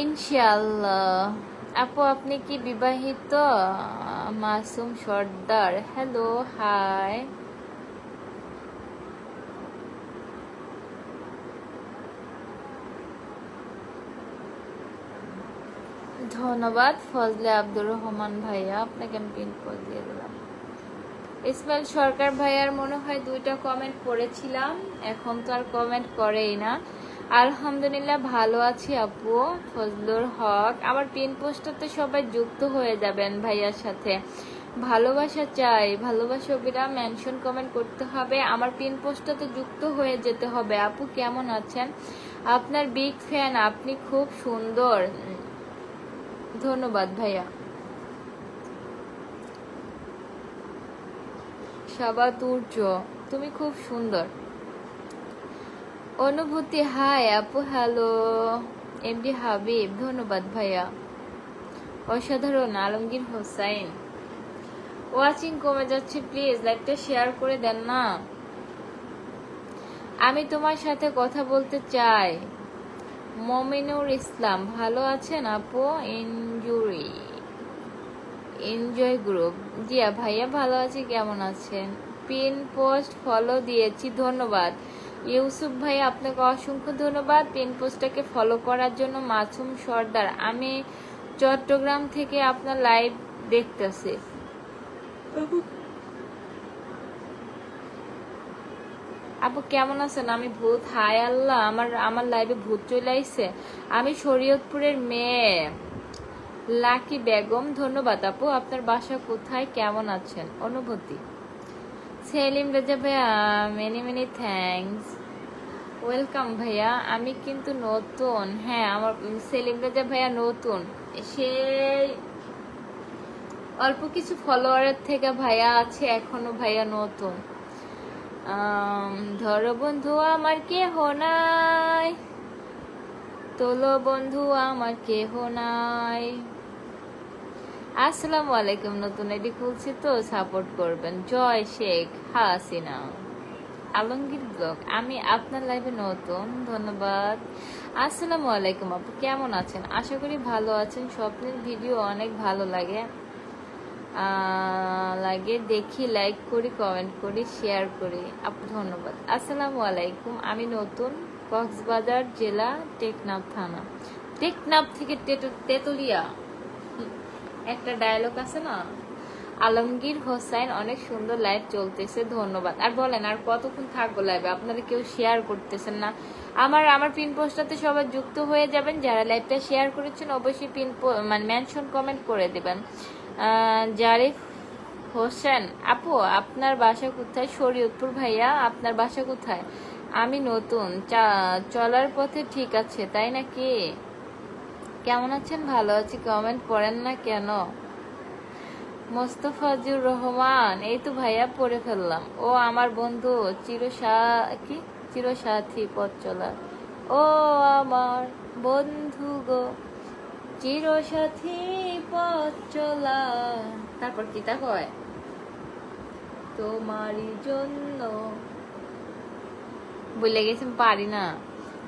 ইনশাআল্লাহ। আপু আপনি কি বিবাহিত? মাসুম সর্দার, হ্যালো, হাই। ধন্যবাদ ফজলে আব্দুর রহমান ভাইয়া, আপনাকে আমি পিন করে দিয়ে দিলাম। ইসমাইল সরকার ভাইয়ার মনে হয় 2টা কমেন্ট পড়েছিলাম, এখন তো আর কমেন্ট করেই না। আলহামদুলিল্লাহ ভালো আছি আপু। ফজলুর হক, আমার পিন পোস্টাতে সবাই যুক্ত হয়ে যাবেন ভাইয়ার সাথে। ভালোবাসা চাই, ভালোবাসা অবিরাম মেনশন কমেন্ট করতে হবে, আমার পিন পোস্টাতে যুক্ত হয়ে যেতে হবে। আপু কেমন আছেন? আপনার বিগ ফ্যান, আপনি খুব সুন্দর। ধন্যবাদ ভাইয়া। সাবাতুর্য, তুমি খুব সুন্দর। অনুভূতি, হাই আপু। হ্যালো এমডি হাবিব, ধন্যবাদ ভাইয়া। অসাধারণ। আলমগীর হোসাইন, ওয়াচিং কমে যাচ্ছে, প্লিজ লাইকটা শেয়ার করে দেন না। আমি তোমার সাথে কথা বলতে চাই। মমিনুর ইসলাম, ভালো আছেন আপু? এনজয় গ্রুপ, জিয়া ভাইয়া ভালো আছি, কেমন আছেন? পিন পোস্ট ফলো দিয়েছি, ধন্যবাদ। ইউসুফ ভাই, আপনাকে অসংখ্য ধন্যবাদ পিন পোস্টটাকে ফলো করার জন্য। মাসুম সর্দার, আমি চট্টগ্রাম থেকে আপনার লাইভ দেখতেছি। আপু কেমন আছেন? আমি ভূত, হাই আল্লাহ, আমার লাইভে ভূত চলে আইছে। আমি শরীয়তপুরের মেয়ে লাকি বেগম, ধন্যবাদ আপু। আপনার বাসা কোথায়, কেমন আছেন? অনুভূতি। সেলিম রেজা ভাইয়া, মেনি মেনি থ্যাঙ্কস, ওয়েলকাম ভাইয়া। আমি কিন্তু নতুন, হ্যাঁ আমার সেলিম রেজা ভাইয়া নতুন, সেই অল্প কিছু ফলোয়ারের থেকে ভাইয়া আছে, এখনো ভাইয়া নতুন। ধরো বন্ধু আমার কেহ নাই, তোলো বন্ধু আমার কেহ নাই। আসসালামু আলাইকুম, নতুন আইডি খুলছি তো সাপোর্ট করবেন। জয় শেখ হাসিনা। আলমগীর ব্লগ, আমি আপনার লাইভে নতুন, ধন্যবাদ। আসসালামু আলাইকুম আপু, কেমন আছেন? আশা করি ভালো আছেন। স্বপ্নের ভিডিও অনেক ভালো লাগে দেখি, লাইক করি, কমেন্ট করি, শেয়ার করি আপু, ধন্যবাদ। আসসালামু আলাইকুম, আমি নতুন, কক্সবাজার জেলা, টেকনাফ থানা। টেকনাফ থেকে তেতুলিয়া, একটা ডায়লগ আছে না। আলমগীর হোসাইন, অনেক সুন্দর লাইভ চলতেছে, ধন্যবাদ। আর বলেন, আর কতক্ষণ থাকবো লাইভে? আপনারা কেউ শেয়ার করতেছেন না। আমার পিন পোস্টটাতে সবাই যুক্ত হয়ে যাবেন। যারা লাইভটা শেয়ার করেছেন অবশ্যই মানে মেনশন কমেন্ট করে দিবেন। জারিফ হোসেন, আপু আপনার বাসা কোথায়? শরীয়তপুর ভাইয়া, আপনার বাসা কোথায়? আমি নতুন, চলার পথে ঠিক আছে, তাই নাকি? কেমন আছেন? ভালো আছি। কমেন্ট পড়েন না কেন? মোস্তফাজুর রহমান, এই তো ভাইয়া পড়ে ফেললাম। ও আমার বন্ধু, চিরসাথী পথ চলা। ও আমার বন্ধু গো, চিরসাথী পথ চলা। তারপর কি তা কয়? তোমারই জন্য বলে গেছেন, পারি না।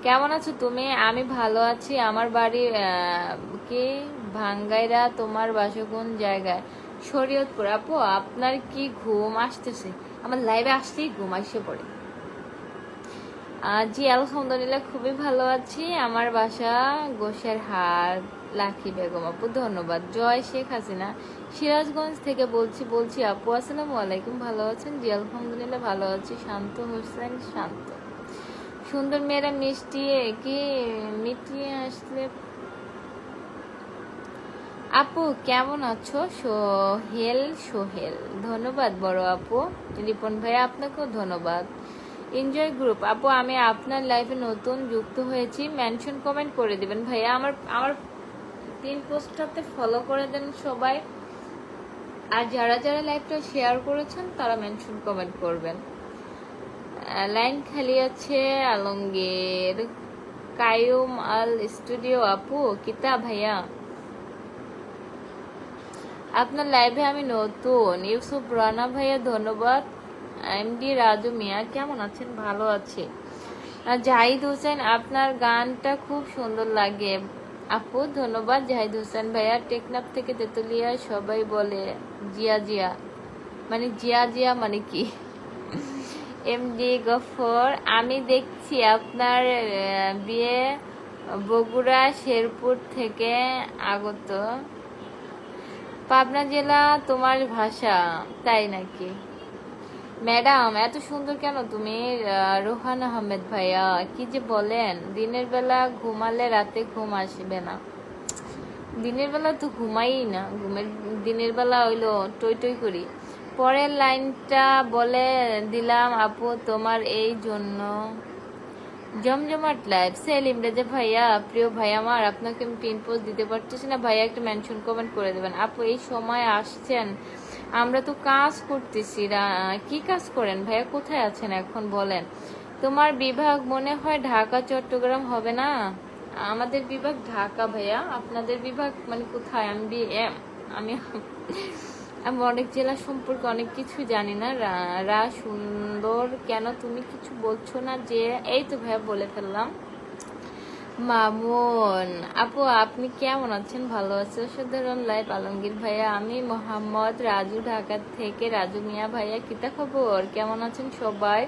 কেমন আছো তুমি? আমি ভালো আছি। আমার বাড়ি কি ভাঙ্গাইরা, তোমার বাসা কোন জায়গায়? শরীয়তপুর। আপু আপনার কি ঘুম আসতেছে? আমার লাইভে আসলেই ঘুম আসে পড়ে। জি আলহামদুলিল্লাহ খুবই ভালো আছি। আমার বাসা গোসের হাট, লাকি বেগম আপু, ধন্যবাদ। জয় শেখ হাসিনা, সিরাজগঞ্জ থেকে বলছি আপু। আসসালামু আলাইকুম, ভালো আছেন? জি আলহামদুলিল্লাহ ভালো আছি। শান্ত হোসেন, শান্ত। সুন্দর মেয়েরা মিটিয়ে আসলে। আপু কেমন আছো? সোহেল, ধন্যবাদ বড় আপু। রিপন ভাইয়া, আপনাকেও ধন্যবাদ। এনজয় গ্রুপ, আপু আমি আপনার লাইফে নতুন যুক্ত হয়েছি, মেনশন কমেন্ট করে দিবেন ভাইয়া। আমার তিন পোস্টটাতে ফলো করে দেন সবাই। আর যারা যারা লাইভটা শেয়ার করেছেন তারা মেনশন কমেন্ট করবেন। লাইন খালি আছে। আলমগীর, কায়ুম আল স্টুডিও, আপু কিতা ভাইয়া আপনার লাইভে আমি নতুন। ইউসুফ রানা ভাইয়া, ধন্যবাদ। এমডি রাজু মিয়া, কেমন আছেন? ভালো আছি। জাহিদ হোসেন, আপনার গানটা খুব সুন্দর লাগে আপু, ধন্যবাদ। জাহিদ হোসেন ভাইয়া, টেকনাফ থেকে তেতুলিয়া, সবাই বলে জিয়া মানে জিয়া মানে কি? এমডি গফর, আমি দেখছি আপনার বিয়ে বগুড়া শেরপুর থেকে আগত, পাবনা জেলা, তোমার ভাষা, তাই নাকি? ম্যাডাম এত সুন্দর কেন তুমি? রোহান আহমেদ ভাইয়া কি যে বলেন, দিনের বেলা ঘুমালে রাতে ঘুম আসবে না। দিনের বেলা তো ঘুমাই না, দিনের বেলা হইলো টই টই করি। পরের লাইনটা বলে দিলাম আপু তোমার এই জন্য জমজমাট লাইভ। সেলিম রেজা ভাইয়া, প্রিয় ভাই আমার, আপনাকে আমি পিন পোস্ট দিতে পারতেছি না ভাইয়া, একটা মেনশন কমেন্ট করে দেবেন। আপু এই সময় আসছেন? আমরা তো কাজ করতেছি। কি কাজ করেন ভাইয়া? কোথায় আছেন এখন বলেন? তোমার বিভাগ মনে হয় ঢাকা চট্টগ্রাম হবে না? আমাদের বিভাগ ঢাকা ভাইয়া। আপনাদের বিভাগ মানে কোথায়? আমি আমি অনেক জেলা সম্পর্কে অনেক কিছু জানি না। রা সুন্দর কেন তুমি কিছু বলছো না যে? এই তো ভাইয়া বলে ফেললাম। মামুন আপু আপনি কেমন আছেন? ভালো আছে? সাধারণ লাইফ আলমগীর ভাইয়া, আমি মোহাম্মদ রাজু, ঢাকা থেকে। রাজু মিয়া ভাইয়া কিতা খবর, কেমন আছেন সবাই?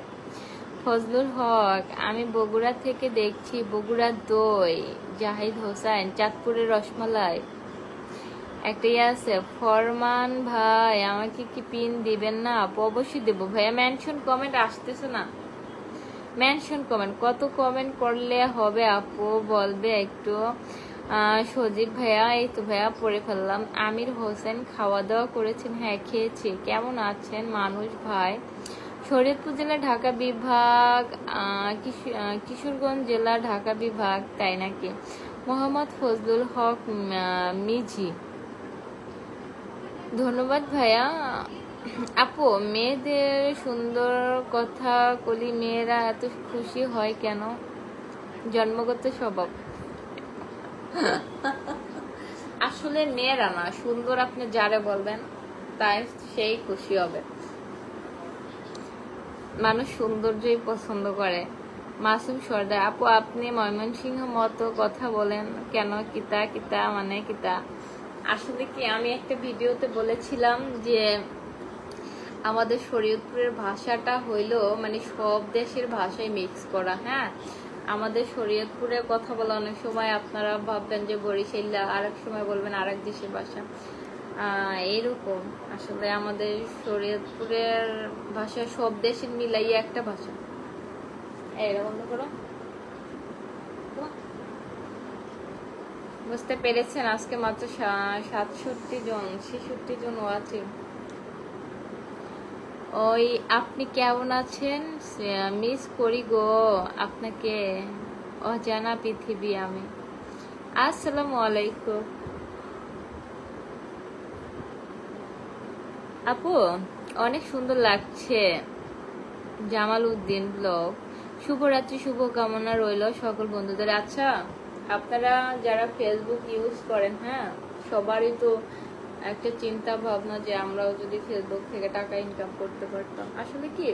ফজলুল হক আমি বগুড়া থেকে দেখছি। বগুড়া দই। জাহিদ হোসেন চাঁদপুরের রসমালাই। একটাই আছে। ফরমান ভাই আমাকে কি পিন দিবেন না? আপু অবশ্যই দেবো ভাইয়া। মেনশন কমেন্ট আসতেছে না, মেনশন কমেন্ট কত কমেন্ট করলে হবে আপু বলবে একটু? সজীব ভাইয়া এই তো ভাইয়া পড়ে ফেললাম। আমির হোসেন খাওয়া দাওয়া করেছেন? হ্যাঁ খেয়েছি। কেমন আছেন মানুষ ভাই? শরীয়তপুর জেলা ঢাকা বিভাগ, কিশোরগঞ্জ জেলা ঢাকা বিভাগ, তাই নাকি? মোহাম্মদ ফজলুল হক মিজি, ধন্যবাদ ভাইয়া। আপু মেয়েদের সুন্দর কথা কলি, মেয়েরা এত খুশি হয় কেন? জন্মগত স্বভাব। আসলে মেয়েরা না সুন্দর, আপনি যারে বলবেন তাই সেই খুশি হবে। মানুষ সৌন্দর্যই পছন্দ করে। মাসুম সর্দার আপু আপনি ময়মনসিংহ মতো কথা বলেন কেন? কিতা কিতা মানে কিতা? আসলে কি আমি একটা ভিডিওতে বলেছিলাম যে আমাদের শরীয়তপুরের ভাষাটা হইলো মানে সব দেশের ভাষায় মিক্স করা। হ্যাঁ, আমাদের শরীয়তপুরে কথা বলা অনেক সময় আপনারা ভাববেন যে বরিশাল্লা, আরেক সময় বলবেন আরেক দেশের ভাষা। এইরকম আসলে আমাদের শরীয়তপুরের ভাষা সব দেশের মিলাইয়ে একটা ভাষা। এরা বন্ধ করো। বুঝতে পেরেছেন? আজকে মাত্র 66 জন আছে। ওই আপনি কেমন আছেন? মিস করি গো আপনাকে, অজানা পৃথিবী আমি। আসসালামু আলাইকুম আপু, অনেক সুন্দর লাগছে। জামাল উদ্দিন ব্লগ, শুভরাত্রি শুভকামনা রইল সকল বন্ধুদের। আচ্ছা আপনারা যারা ফেসবুক ইউজ করেন, হ্যাঁ সবারই তো একটা চিন্তা ভাবনা যে আমরাও যদি ফেসবুক থেকে টাকা ইনকাম করতে পারতাম। আসলে কি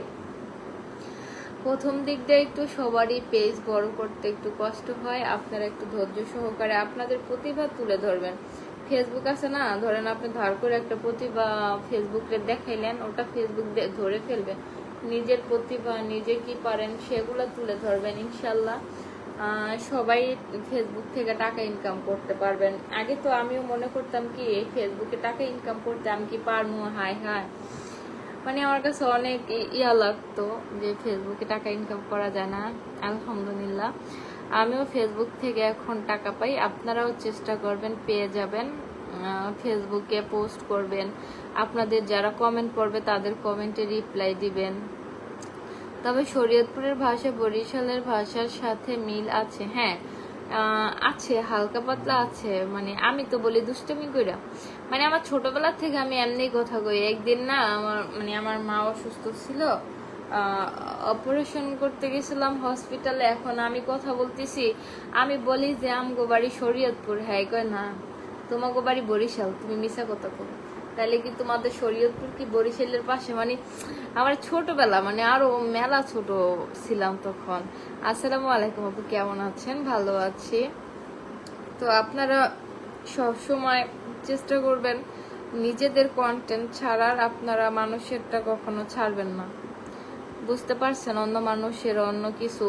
প্রথম দিক দিয়ে একটু সবারই পেজ বড় করতে একটু কষ্ট হয়। আপনারা একটু ধৈর্য সহকারে আপনাদের প্রতিভা তুলে ধরবেন। ফেসবুক আছে না, ধরেন আপনি ধার করে একটা প্রতিভা ফেসবুকে দেখাইলেন, ওটা ফেসবুক ধরে ফেলবে। নিজের প্রতিভা নিজে কি পারেন সেগুলো তুলে ধরবেন, ইনশাল্লাহ সবাই ফেসবুক থেকে টাকা ইনকাম করতে পারবেন। আগে তো আমিও মনে করতাম কি ফেসবুকে টাকা ইনকাম করতে আমি কি পারবো, হাই হাই মানে আমার কাছে অনেক ইয়া লাগতো যে ফেসবুকে টাকা ইনকাম করা যায় না। আলহামদুলিল্লাহ আমিও ফেসবুক থেকে এখন টাকা পাই। আপনারাও চেষ্টা করবেন, পেয়ে যাবেন। ফেসবুকে পোস্ট করবেন, আপনাদের যারা কমেন্ট করবে তাদের কমেন্টে রিপ্লাই দিবেন। তবে শরীয়তপুরের ভাষা বরিশালের ভাষার সাথে মিল আছে? হ্যাঁ আছে, হালকা পাতলা আছে। মানে আমি তো বলি দুষ্টমি কইরা, মানে আমার ছোটবেলা থেকে আমি এমনি কথা কই। একদিন না আমার মা অসুস্থ ছিল, অপারেশন করতে গেছিলাম হসপিটালে। এখন আমি কথা বলতেছি, আমি বলি যে আমগো বাড়ি শরীয়তপুর। হ্যাঁ কয় না তোমাগো বাড়ি বরিশাল, তুমি মিশা কথা কো। তাহলে কি তোমাদের শরীয়তপুর কি বরিশালের পাশে? মানে আমার ছোটবেলা, মানে আরো মেলা ছোট ছিলাম তখন। আসসালামু আলাইকুম আপু, কেমন আছেন? ভালো আছি। তো আপনারা সব সময় চেষ্টা করবেন নিজেদের কন্টেন্ট ছাড়ার। আপনারা মানুষেরটা কখনো ছাড়বেন না, বুঝতে পারছেন? অন্য মানুষের অন্য কিছু,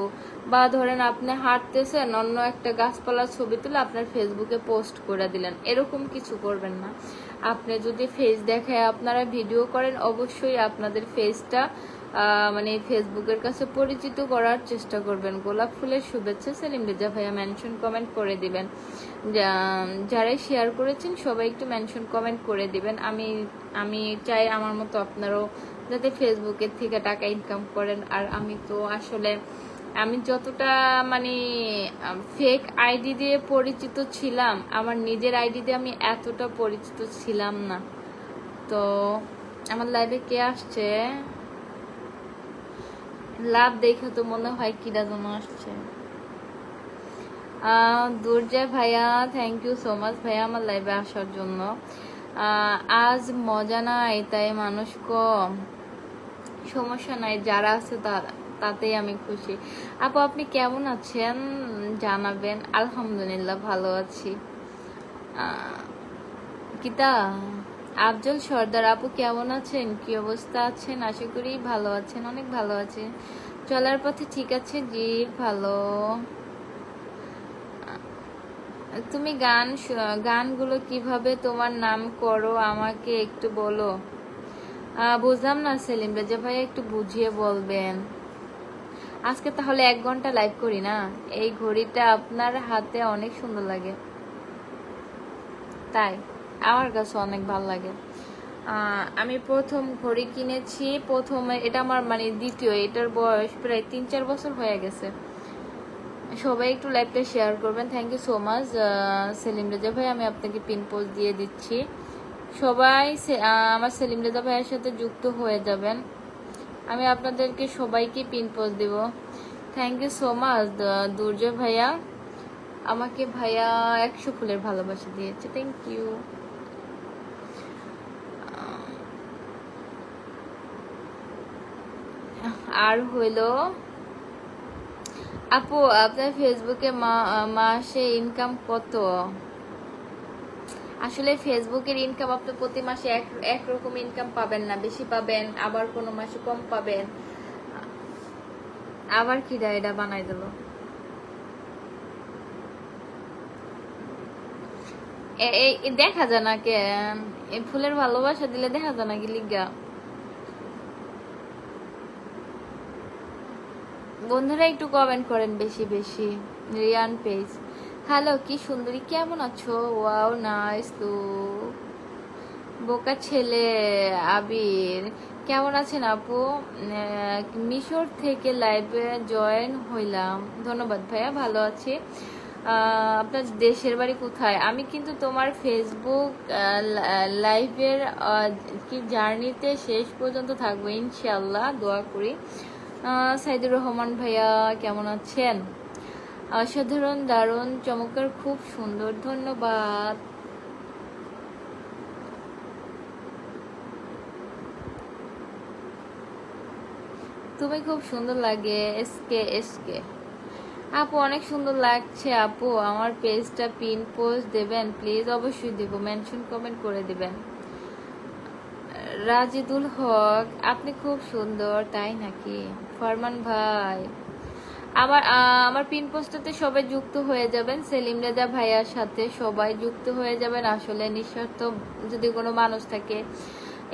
বা ধরেন আপনি হাঁটতেছেন অন্য একটা গাছপালার ছবি তুলে আপনার ফেসবুকে পোস্ট করে দিলেন, এরকম কিছু করবেন না। আপনি যদি ফেস দেখায় আপনারা ভিডিও করেন, অবশ্যই আপনাদের ফেসটা মানে ফেসবুকের কাছে পরিচিত করার চেষ্টা করবেন। গোলাপ ফুলের শুভেচ্ছা সেলিম রেজা ভাইয়া, মেনশন কমেন্ট করে দিবেন। যারাই শেয়ার করেছেন সবাই একটু মেনশন কমেন্ট করে দিবেন। আমি চাই আমার মতো আপনারাও যাতে ফেসবুকের থেকে টাকা ইনকাম করেন। আর আমি তো আসলে আমি যতটা মানে ফেক আইডি দিয়ে পরিচিত ছিলাম, আমার নিজের আইডি দিয়ে আমি এতটা পরিচিত ছিলাম না। তো আমার লাইভে কে আসছে? লাভ দেখে তো মনে হয় কিরা যেন আসছে। দুর্জয় ভাইয়া, থ্যাংক ইউ সো মাচ ভাইয়া আমার লাইভে আসার জন্য। আজ মজা নাই তাই মানুষ কম, সমস্যা নাই, যারা আছে তাতেই আমি খুশি। আপু আপনি কেমন আছেন জানাবেন। আলহামদুলিল্লাহ ভালো আছি। কিতা আফজল সর্দার, আপু কেমন আছেন, কি অবস্থা আছেন? আশা করি ভালো আছেন, অনেক ভালো আছেন। চলার পথে ঠিক আছে জি ভালো। তুমি গানগুলো কিভাবে তোমার নাম করো আমাকে একটু বলো। বুঝলাম না সেলিম রেজা ভাই, একটু বুঝিয়ে বলবেন। আজকে তাহলে 1 ঘন্টা লাইভ করি না? এই ঘড়িটা আপনার হাতে অনেক সুন্দর লাগে, তাই আমার কাছে অনেক ভালো লাগে। আমি প্রথম ঘড়ি কিনেছি, প্রথমে এটা আমার মানে দ্বিতীয়, এটার বয়স প্রায় 3-4 বছর হয়ে গেছে। সবাই একটু লাইভটা শেয়ার করবেন। Thank you so much Selim Reza ভাই, আমি আপনাকে পিন পোস্ট দিয়ে দিচ্ছি। সবাই আমার সেলিম রেজা ভাইয়ের সাথে যুক্ত হয়ে যাবেন। আমি আপনাদেরকে সবাইকে পিন পোস্ট দিব। থ্যাংক ইউ সো মাচ দুর্জয় ভাইয়া, আমাকে ভাইয়া 100 ফুলের ভালোবাসা দিয়েছে, থ্যাংক ইউ। আর হইল আপু আপনার ফেসবুকে মাসে ইনকাম কত? আসলে ফেসবুকের ইনকাম আপনি প্রতি মাসে একরকম ইনকাম পাবেন না, বেশি পাবেন, আবার কোনো মাসে কম পাবেন। আবার কি এটা বানাই দিল, দেখা যায় না কেন? এই ফুলের ভালোবাসা দিলে দেখা যায় না কি লিগা? বন্ধুরা একটু কমেন্ট করেন বেশি বেশি। রিয়ান পেজ, হ্যালো কি সুন্দরী, কেমন আছো? Wow nice look. বোকা ছেলে আবির, কেমন আছেন আপু? মিশর থেকে লাইভে জয়েন হইলাম, ধন্যবাদ ভাইয়া, ভালো আছি। আপনার দেশের বাড়ি কোথায়? আমি কিন্তু তোমার ফেসবুক লাইভের কি জার্নিতে শেষ পর্যন্ত থাকবো ইনশাল্লাহ, দোয়া করি। সাইদুর রহমান ভাইয়া কেমন আছেন? অসাধারণ, দারুণ, চমৎকার, খুব সুন্দর, ধন্যবাদ। তুমি খুব সুন্দর লাগে এসকে এসকে। আপু অনেক সুন্দর লাগছে আপু, আমার পেজটা পিন পোস্ট দেবেন প্লিজ? অবশ্যই দেব, মেনশন কমেন্ট করে দিবেন। রাজিদুল হক, আপনি খুব সুন্দর, তাই নাকি? ফরমান ভাই, আমার পিন পোস্টটাতে সবাই যুক্ত হয়ে যাবেন, সেলিম রেজা ভাইয়ার সাথে সবাই যুক্ত হয়ে যাবেন। আসলে নিঃস্বার্থ যদি কোনো মানুষ থাকে,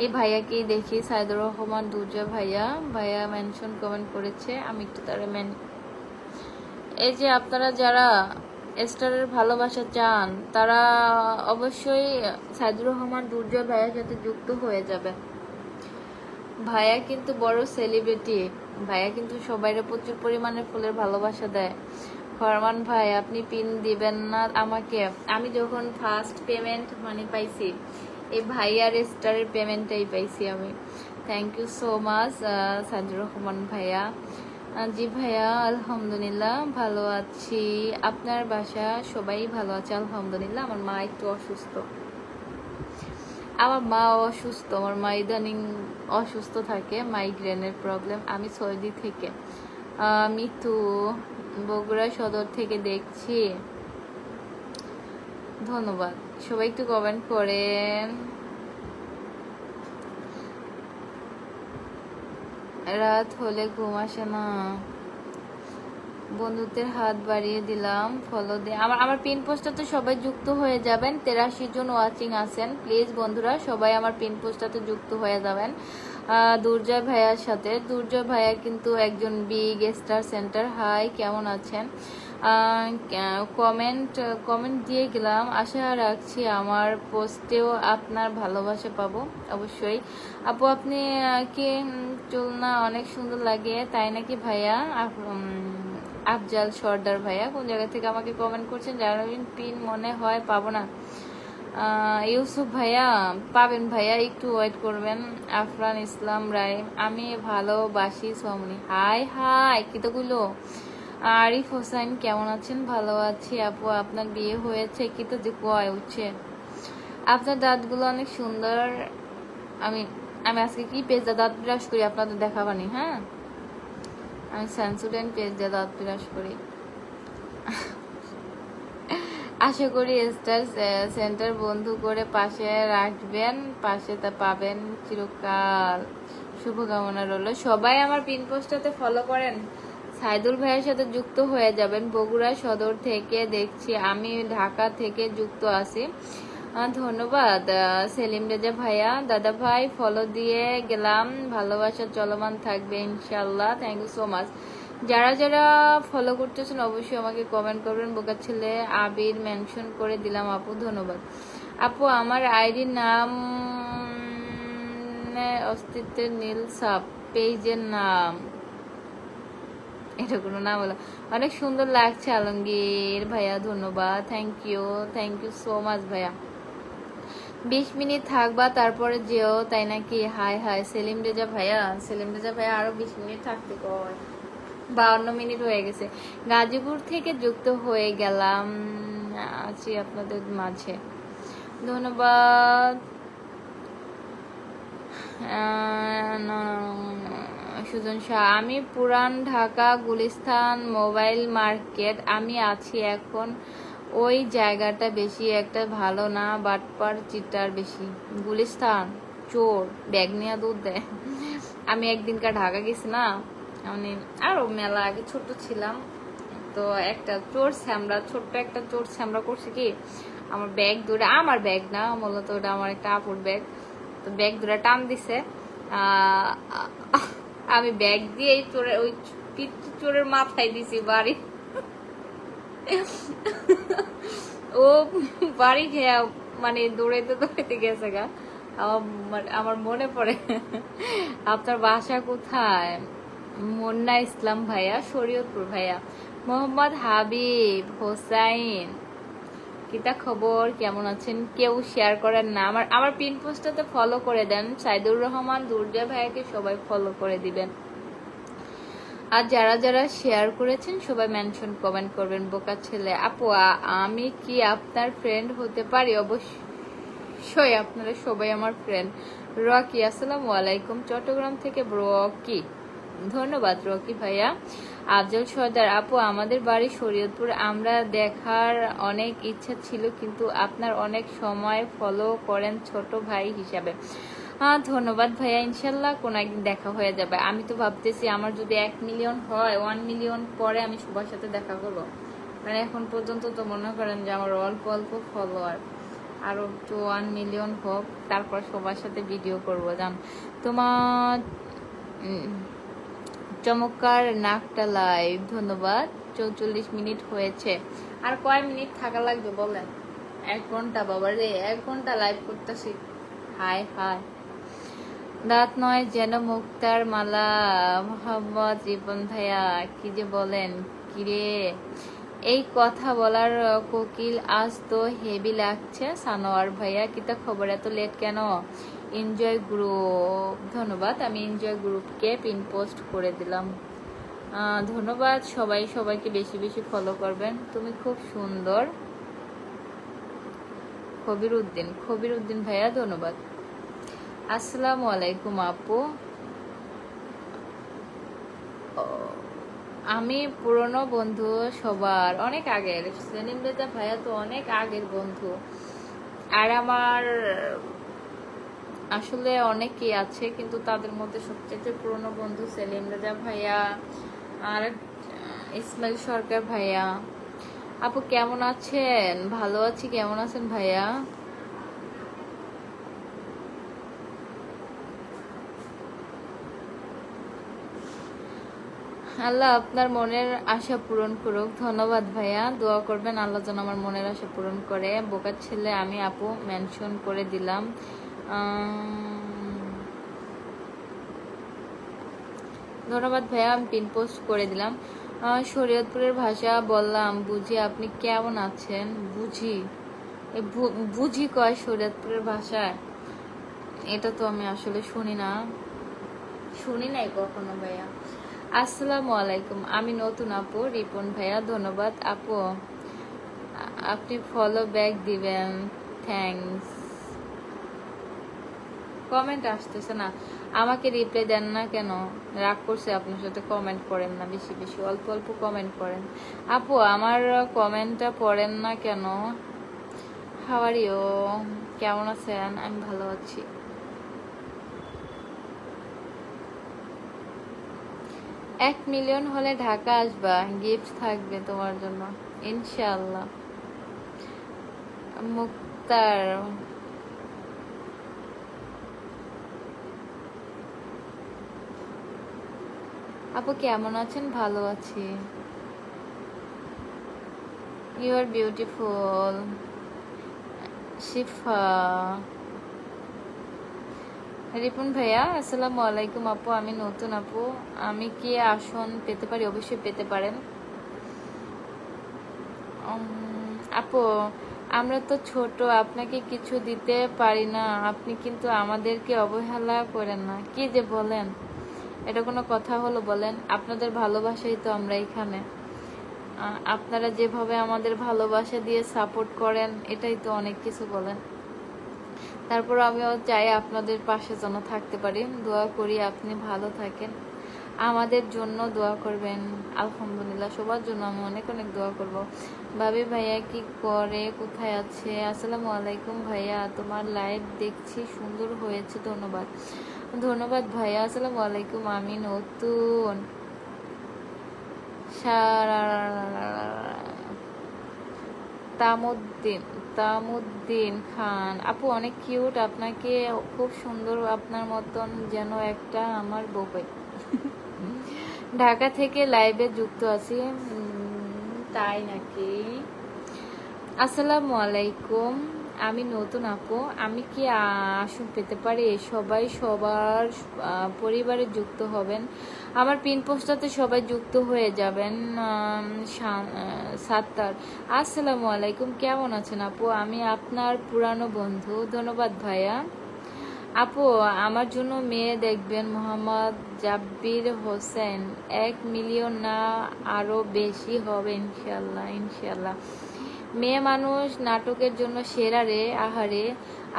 এই ভাইয়াকেই দেখি, সাইদুর রহমান দুর্জয় ভাইয়া মেনশন কমেন্ট করেছে, আমি একটু তারা এই যে আপনারা যারা স্টারের ভালোবাসা চান তারা অবশ্যই সাইদুর রহমান দুর্জয় ভাইয়ার সাথে যুক্ত হয়ে যাবেন। ভাইয়া কিন্তু বড় সেলিব্রিটি, ভাইয়া কিন্তু সবাইরে প্রচুর পরিমাণে ফুলের ভালোবাসা দেয়। ফরমান ভাই আপনি পিন দিবেন না আমাকে? আমি যখন ফার্স্ট পেমেন্ট মানে পাইছি, এই ভাইয়ার স্টারের পেমেন্টটাই পাইছি আমি। Thank you so much Saidur Rahman ভাইয়া। জি ভাইয়া আলহামদুলিল্লাহ ভালো আছি, আপনার বাসা সবাই ভালো আছে আলহামদুলিল্লাহ। আমার মা একটু অসুস্থ, আমার মা অসুস্থ, আমার মা ইদানিং অসুস্থ থাকে, মাইগ্রেনের প্রবলেম। আমি সৌদি থেকে, মিতু বগুড়া সদর থেকে দেখছি, ধন্যবাদ। সবাই একটু কমেন্ট করেন। রাত হলে ঘুম আসে না, বন্ধুদের হাত বাড়িয়ে দিলাম, ফলো দিয়ে আমার পিন পোস্টটাতে সবাই যুক্ত হয়ে যাবেন। 83 জন ওয়াচিং আছেন, প্লিজ বন্ধুরা সবাই আমার পিন পোস্টটাতে যুক্ত হয়ে যাবেন। দুর্জয় ভাইয়ার সাথে। দুর্জয় ভাইয়া কিন্তু একজন বিগ স্টার সেন্টার। হাই, কেমন আছেন? কমেন্ট কমেন্ট দিয়ে গেলাম, আশা রাখছি আমার পোস্টেও আপনার ভালোবাসা পাবো অবশ্যই। আপু আপনি কি চুলনা অনেক সুন্দর লাগে, তাই নাকি ভাইয়া? আফজাল সর্দার ভাইয়া কোন জায়গা থেকে আমাকে কমেন্ট করছেন জানাবেন। পিন মনে হয় পাবো না। ইউসুফ ভাইয়া পাবেন ভাইয়া, একটু ওয়েট করবেন। আফরান ইসলাম রায়, আমি ভালোবাসি সোমনি। হাই হাই, কি তো গুলো। আরিফ হোসেন, কেমন আছেন? ভালো আছি আপু, আপনার বিয়ে হয়েছে কি? তো কয় উঠছে, আপনার দাঁতগুলো অনেক সুন্দর। আমি আমি আজকে কি পেজে দাঁত ব্রাশ করি আপনাদের দেখাবানি। হ্যাঁ, আমি সেন্সুডেন্ট পেজ দিয়ে দাঁত ব্রাশ করি। আশা করি স্টার সেন্টার বন্ধু করে পাশে রাখবেন, পাশে তা পাবেন চিরকাল। শুভকামনা রইল। সবাই আমার পিন পোস্টটাতে ফলো করেন, সাইদুল ভাইয়ের সাথে যুক্ত হয়ে যাবেন। বগুড়া সদর থেকে দেখছি, আমি ঢাকা থেকে যুক্ত আছি। ধন্যবাদ সেলিম রেজা ভাইয়া। দাদা ভাই ফলো দিয়ে গেলাম, ভালোবাসা চলমান থাকবে ইনশাল্লাহ। Thank you so much. যারা যারা ফলো করতেছেন অবশ্যই আমাকে কমেন্ট করবেন। বোকা ছেলে আবির মেনশন করে দিলাম আপু, ধন্যবাদ আপু। আমার আইডির নাম অস্তিত্বের নীল সাপ, পেজের নাম এটা কোনো নাম হলো। অনেক সুন্দর লাগছে আলমগীর ভাইয়া, ধন্যবাদ। থ্যাংক ইউ সো মাচ ভাইয়া। 20 মিনিট থাকবা তারপরে যেও, তাই নাকি? হাই হাই সেলিম রেজা ভাইয়া। সেলিম রেজা ভাইয়া আরো 20 মিনিট থাকতে কয়, 52 মিনিট হয়ে গেছে। গাজীপুর থেকে যুক্ত হয়ে গেলাম, আছি আপনাদের মাঝে, ধন্যবাদ। সুজন শাহ, আমি পুরান ঢাকা গুলিস্তান মোবাইল মার্কেট, আমি আছি এখন। ওই জায়গাটা বেশি একটা ভালো না, বাটপার চিটার বেশি। গুলিস্তান চোর, ব্যাগ নিয়ে দুধ দেয়। আমি একদিনকার ঢাকা গেছি না, মানে আরো মেলা আগে ছোট ছিলাম তো, একটা চোর স্যামরা, ছোট্ট একটা চোর স্যামরা করছে কি, আমার ব্যাগ ধরে, আমার ব্যাগ না মূলত ওটা আমার একটা আপুর ব্যাগ, তো ব্যাগ ধরে টান দিছে। আমি ব্যাগ দিয়ে চোরের ওই চোরের মাথায় দিছি বাড়ি। ও বাড়ি খেয়া মানে দৌড়াইতে দৌড়াইতে গেছে গা। আমার মনে পড়ে আপনার বাসা কোথায়? মুন্না ইসলাম ভাইয়া, শরীয়তপুর ভাইয়া। মোহাম্মদ হাবিব হোসাইন, কিতা খবর, কেমন আছেন? কেউ শেয়ার করেন না, আমার পিন পোস্টটাতে ফলো করে দেন। সাইদুর রহমান, দুর্জয় ভাইয়াকে সবাই ফলো করে দিবেন। আর যারা যারা শেয়ার করেছেন সবাই মেনশন কমেন্ট করবেন। বোকা ছেলে আপু, আমি কি আপনার ফ্রেন্ড হতে পারি? অবশ্যই, আপনারা সবাই আমার ফ্রেন্ড। রকি, আসসালামু আলাইকুম, চট্টগ্রাম থেকে রকি, ধন্যবাদ রকি ভাইয়া। আফজল সর্দার, আপু আমাদের বাড়ি শরীয়তপুর, আমরা দেখার অনেক ইচ্ছা ছিল, কিন্তু আপনার অনেক সময় ফলো করেন ছোট ভাই হিসাবে। ধন্যবাদ ভাইয়া, ইনশাল্লাহ কোনো একদিন দেখা হয়ে যাবে। আমি তো ভাবতেছি আমার যদি 1 মিলিয়ন হয়, 1 মিলিয়ন পরে আমি সবার সাথে দেখা করবো। মানে এখন পর্যন্ত তো মনে করেন যে আমার অল্প অল্প ফলোয়ার, আরো তো 1 মিলিয়ন হোক, তারপর সবার সাথে ভিডিও করবো। জান তোমার চমৎকার নাকটা লাইভ, ধন্যবাদ। 44 মিনিট হয়েছে, আর কয় মিনিট থাকা লাগবে বলেন? 1 ঘন্টা বাবা রে, 1 ঘন্টা লাইভ করতেছি। হাই হাই, দাঁত নয় যেন মুক্তার মালা। মোহাম্মদ রিপন ভাইয়া, কি যে বলেন কিরে, এই কথা বলার কোকিল আজ তো হেভি লাগছে। সানোয়ার ভাইয়া, কিতা খবর, এত লেট কেন? এনজয় গ্রুপ, ধন্যবাদ। আমি এনজয় গ্রুপকে পিন পোস্ট করে দিলাম, ধন্যবাদ। সবাই সবাইকে বেশি বেশি ফলো করবেন। তুমি খুব সুন্দর। খবির উদ্দিন ভাইয়া, ধন্যবাদ। আসসালামু আলাইকুম আপু, আমি পুরনো বন্ধু সবার, অনেক আগের। সেলিম রেজা ভাইয়া তো অনেক আগের বন্ধু, আর আমার আসলে অনেকেই আছে, কিন্তু তাদের মধ্যে সবচেয়ে পুরনো বন্ধু সেলিম রেজা ভাইয়া আর ইসমাইল সরকার ভাইয়া। আপু কেমন আছেন? ভালো আছি, কেমন আছেন ভাইয়া? আল্লাহ আপনার মনের আশা পূরণ করুক। ধন্যবাদ ভাইয়া, দোয়া করবেন আল্লাহ যেন আমার মনের আশা পূরণ করে। বোকার ছেলে আমি আপু মেনশন করে দিলাম। ধন্যবাদ ভাইয়া, আমি পিন পোস্ট করে দিলাম। শরীয়তপুরের ভাষা বললাম বুঝি, আপনি কেমন আছেন? বুঝি বুঝি কয় শরীয়তপুরের ভাষায়? এটা তো আমি আসলে শুনি নাই কখনো ভাইয়া। আসসালামু আলাইকুম, আমি নতুন আপু রিপন ভাইয়া। ধন্যবাদ আপু, আপনি ফলো ব্যাক দিবেন, থ্যাঙ্কস। কমেন্ট আসতেছে না, আমাকে রিপ্লাই দেন না কেন? রাগ করছে আপনার সাথে? কমেন্ট করেন না বেশি বেশি, অল্প অল্প কমেন্ট করেন। আপু আমার কমেন্টটা পড়েন না কেন? হাউ আর ইউ, কেমন আছেন? আমি ভালো আছি। এক মিলিয়ন হলে ঢাকা আসবা, গিফট থাকবে তোমার জন্য ইনশাআল্লাহ। মুক্তার, আপু কেমন আছেন? ভালো আছি। You are beautiful. Shifa, Ripon ভাইয়া আসসালামু আলাইকুম। আপু আমি নতুন আপু, আমি কি আসন পেতে পারি? অবশ্যই পেতে পারেন। আপু আমরা তো ছোট, আপনাকে কিছু দিতে পারি না, আপনি কিন্তু আমাদেরকে অবহেলা করেন না। কি যে বলেন, এটা কোনো কথা হলো বলেন? আপনাদের ভালোবাসাই তো আমরা এখানে, আপনারা যেভাবে আমাদের ভালোবাসা দিয়ে সাপোর্ট করেন এটাই তো অনেক কিছু বলেন। তারপর আমিও চাই আপনাদের পাশে যেন থাকতে পারি। দোয়া করি আপনি ভালো থাকেন, আমাদের জন্য দোয়া করবেন। আলহামদুলিল্লাহ, সবার জন্য আমি অনেক অনেক দোয়া করব। ভাবি ভাইয়া কি করে, কোথায় আছে? আসসালামু আলাইকুম ভাইয়া, তোমার লাইভ দেখছি, সুন্দর হয়েছে। ধন্যবাদ। ধন্যবাদ ভাইয়া, আসসালামু আলাইকুম। আমি নতুন। তামুদ্দিন খান, আপু অনেক কিউট, আপনাকে খুব সুন্দর, আপনার মতন যেন একটা আমার বউ পাই। ঢাকা থেকে লাইভে যুক্ত আছি। তাই নাকি? আসসালামু আলাইকুম, আমি নতুন আপু, আমি কি আসন পেতে পারি? সবাই সবার পরিবারে যুক্ত হবেন, আমার পিন পোস্টটাতে সবাই যুক্ত হয়ে যাবেন। সাত্তার, আসসালামু আলাইকুম, কেমন আছেন আপু? আমি আপনার পুরানো বন্ধু। ধন্যবাদ ভাইয়া। আপু আমার জন্য মেয়ে দেখবেন, মোহাম্মদ জাব্বির হোসেন। 1 মিলিয়ন না আরো বেশি হবে ইনশাল্লাহ ইনশাল্লাহ। মেয়ে মানুষ নাটকের জন্য সেরা রে, আহারে।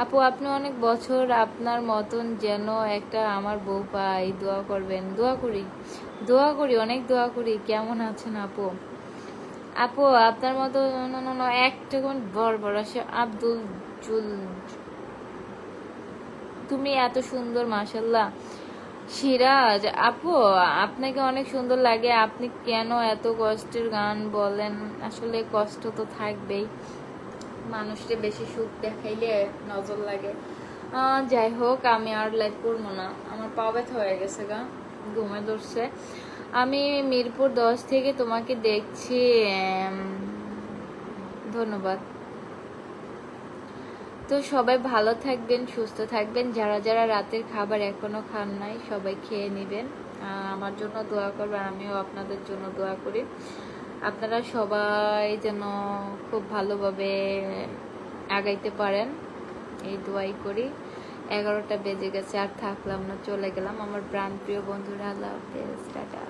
আপু আপনি অনেক বছর, আপনার মতন যেন একটা আমার বউ পাই, দোয়া করবেন। দোয়া করি অনেক দোয়া করি। কেমন আছেন আপু? আপু আপনার মতো একটা বড় আসে আব্দুল জুল, তুমি এত সুন্দর মাশাল্লাহ। সিরাজ, আপু আপনাকে অনেক সুন্দর লাগে, আপনি কেন এত কষ্টের গান বলেন? আসলে কষ্ট তো থাকবেই, মানুষকে বেশি সুখ দেখাইলে নজর লাগে। যাই হোক, আমি আর লাইভ করবো না, আমার পা ব্যথা হয়ে গেছে গা, ঘুমে ধরছে। আমি মিরপুর 10 থেকে তোমাকে দেখছি। ধন্যবাদ। তো সবাই ভালো থাকবেন, সুস্থ থাকবেন। যারা যারা রাতের খাবার এখনো খান নাই সবাই খেয়ে নেবেন, আমার জন্য দোয়া করবেন, আমিও আপনাদের জন্য দোয়া করি। আপনারা সবাই যেন খুব ভালোভাবে আগাইতে পারেন, এই দোয়াই করি। 11টা বেজে গেছে, আর থাকলাম না, চলে গেলাম। আমার প্রাণপ্রিয় বন্ধুরা, আল্লাহ হাফেজ, টাটা।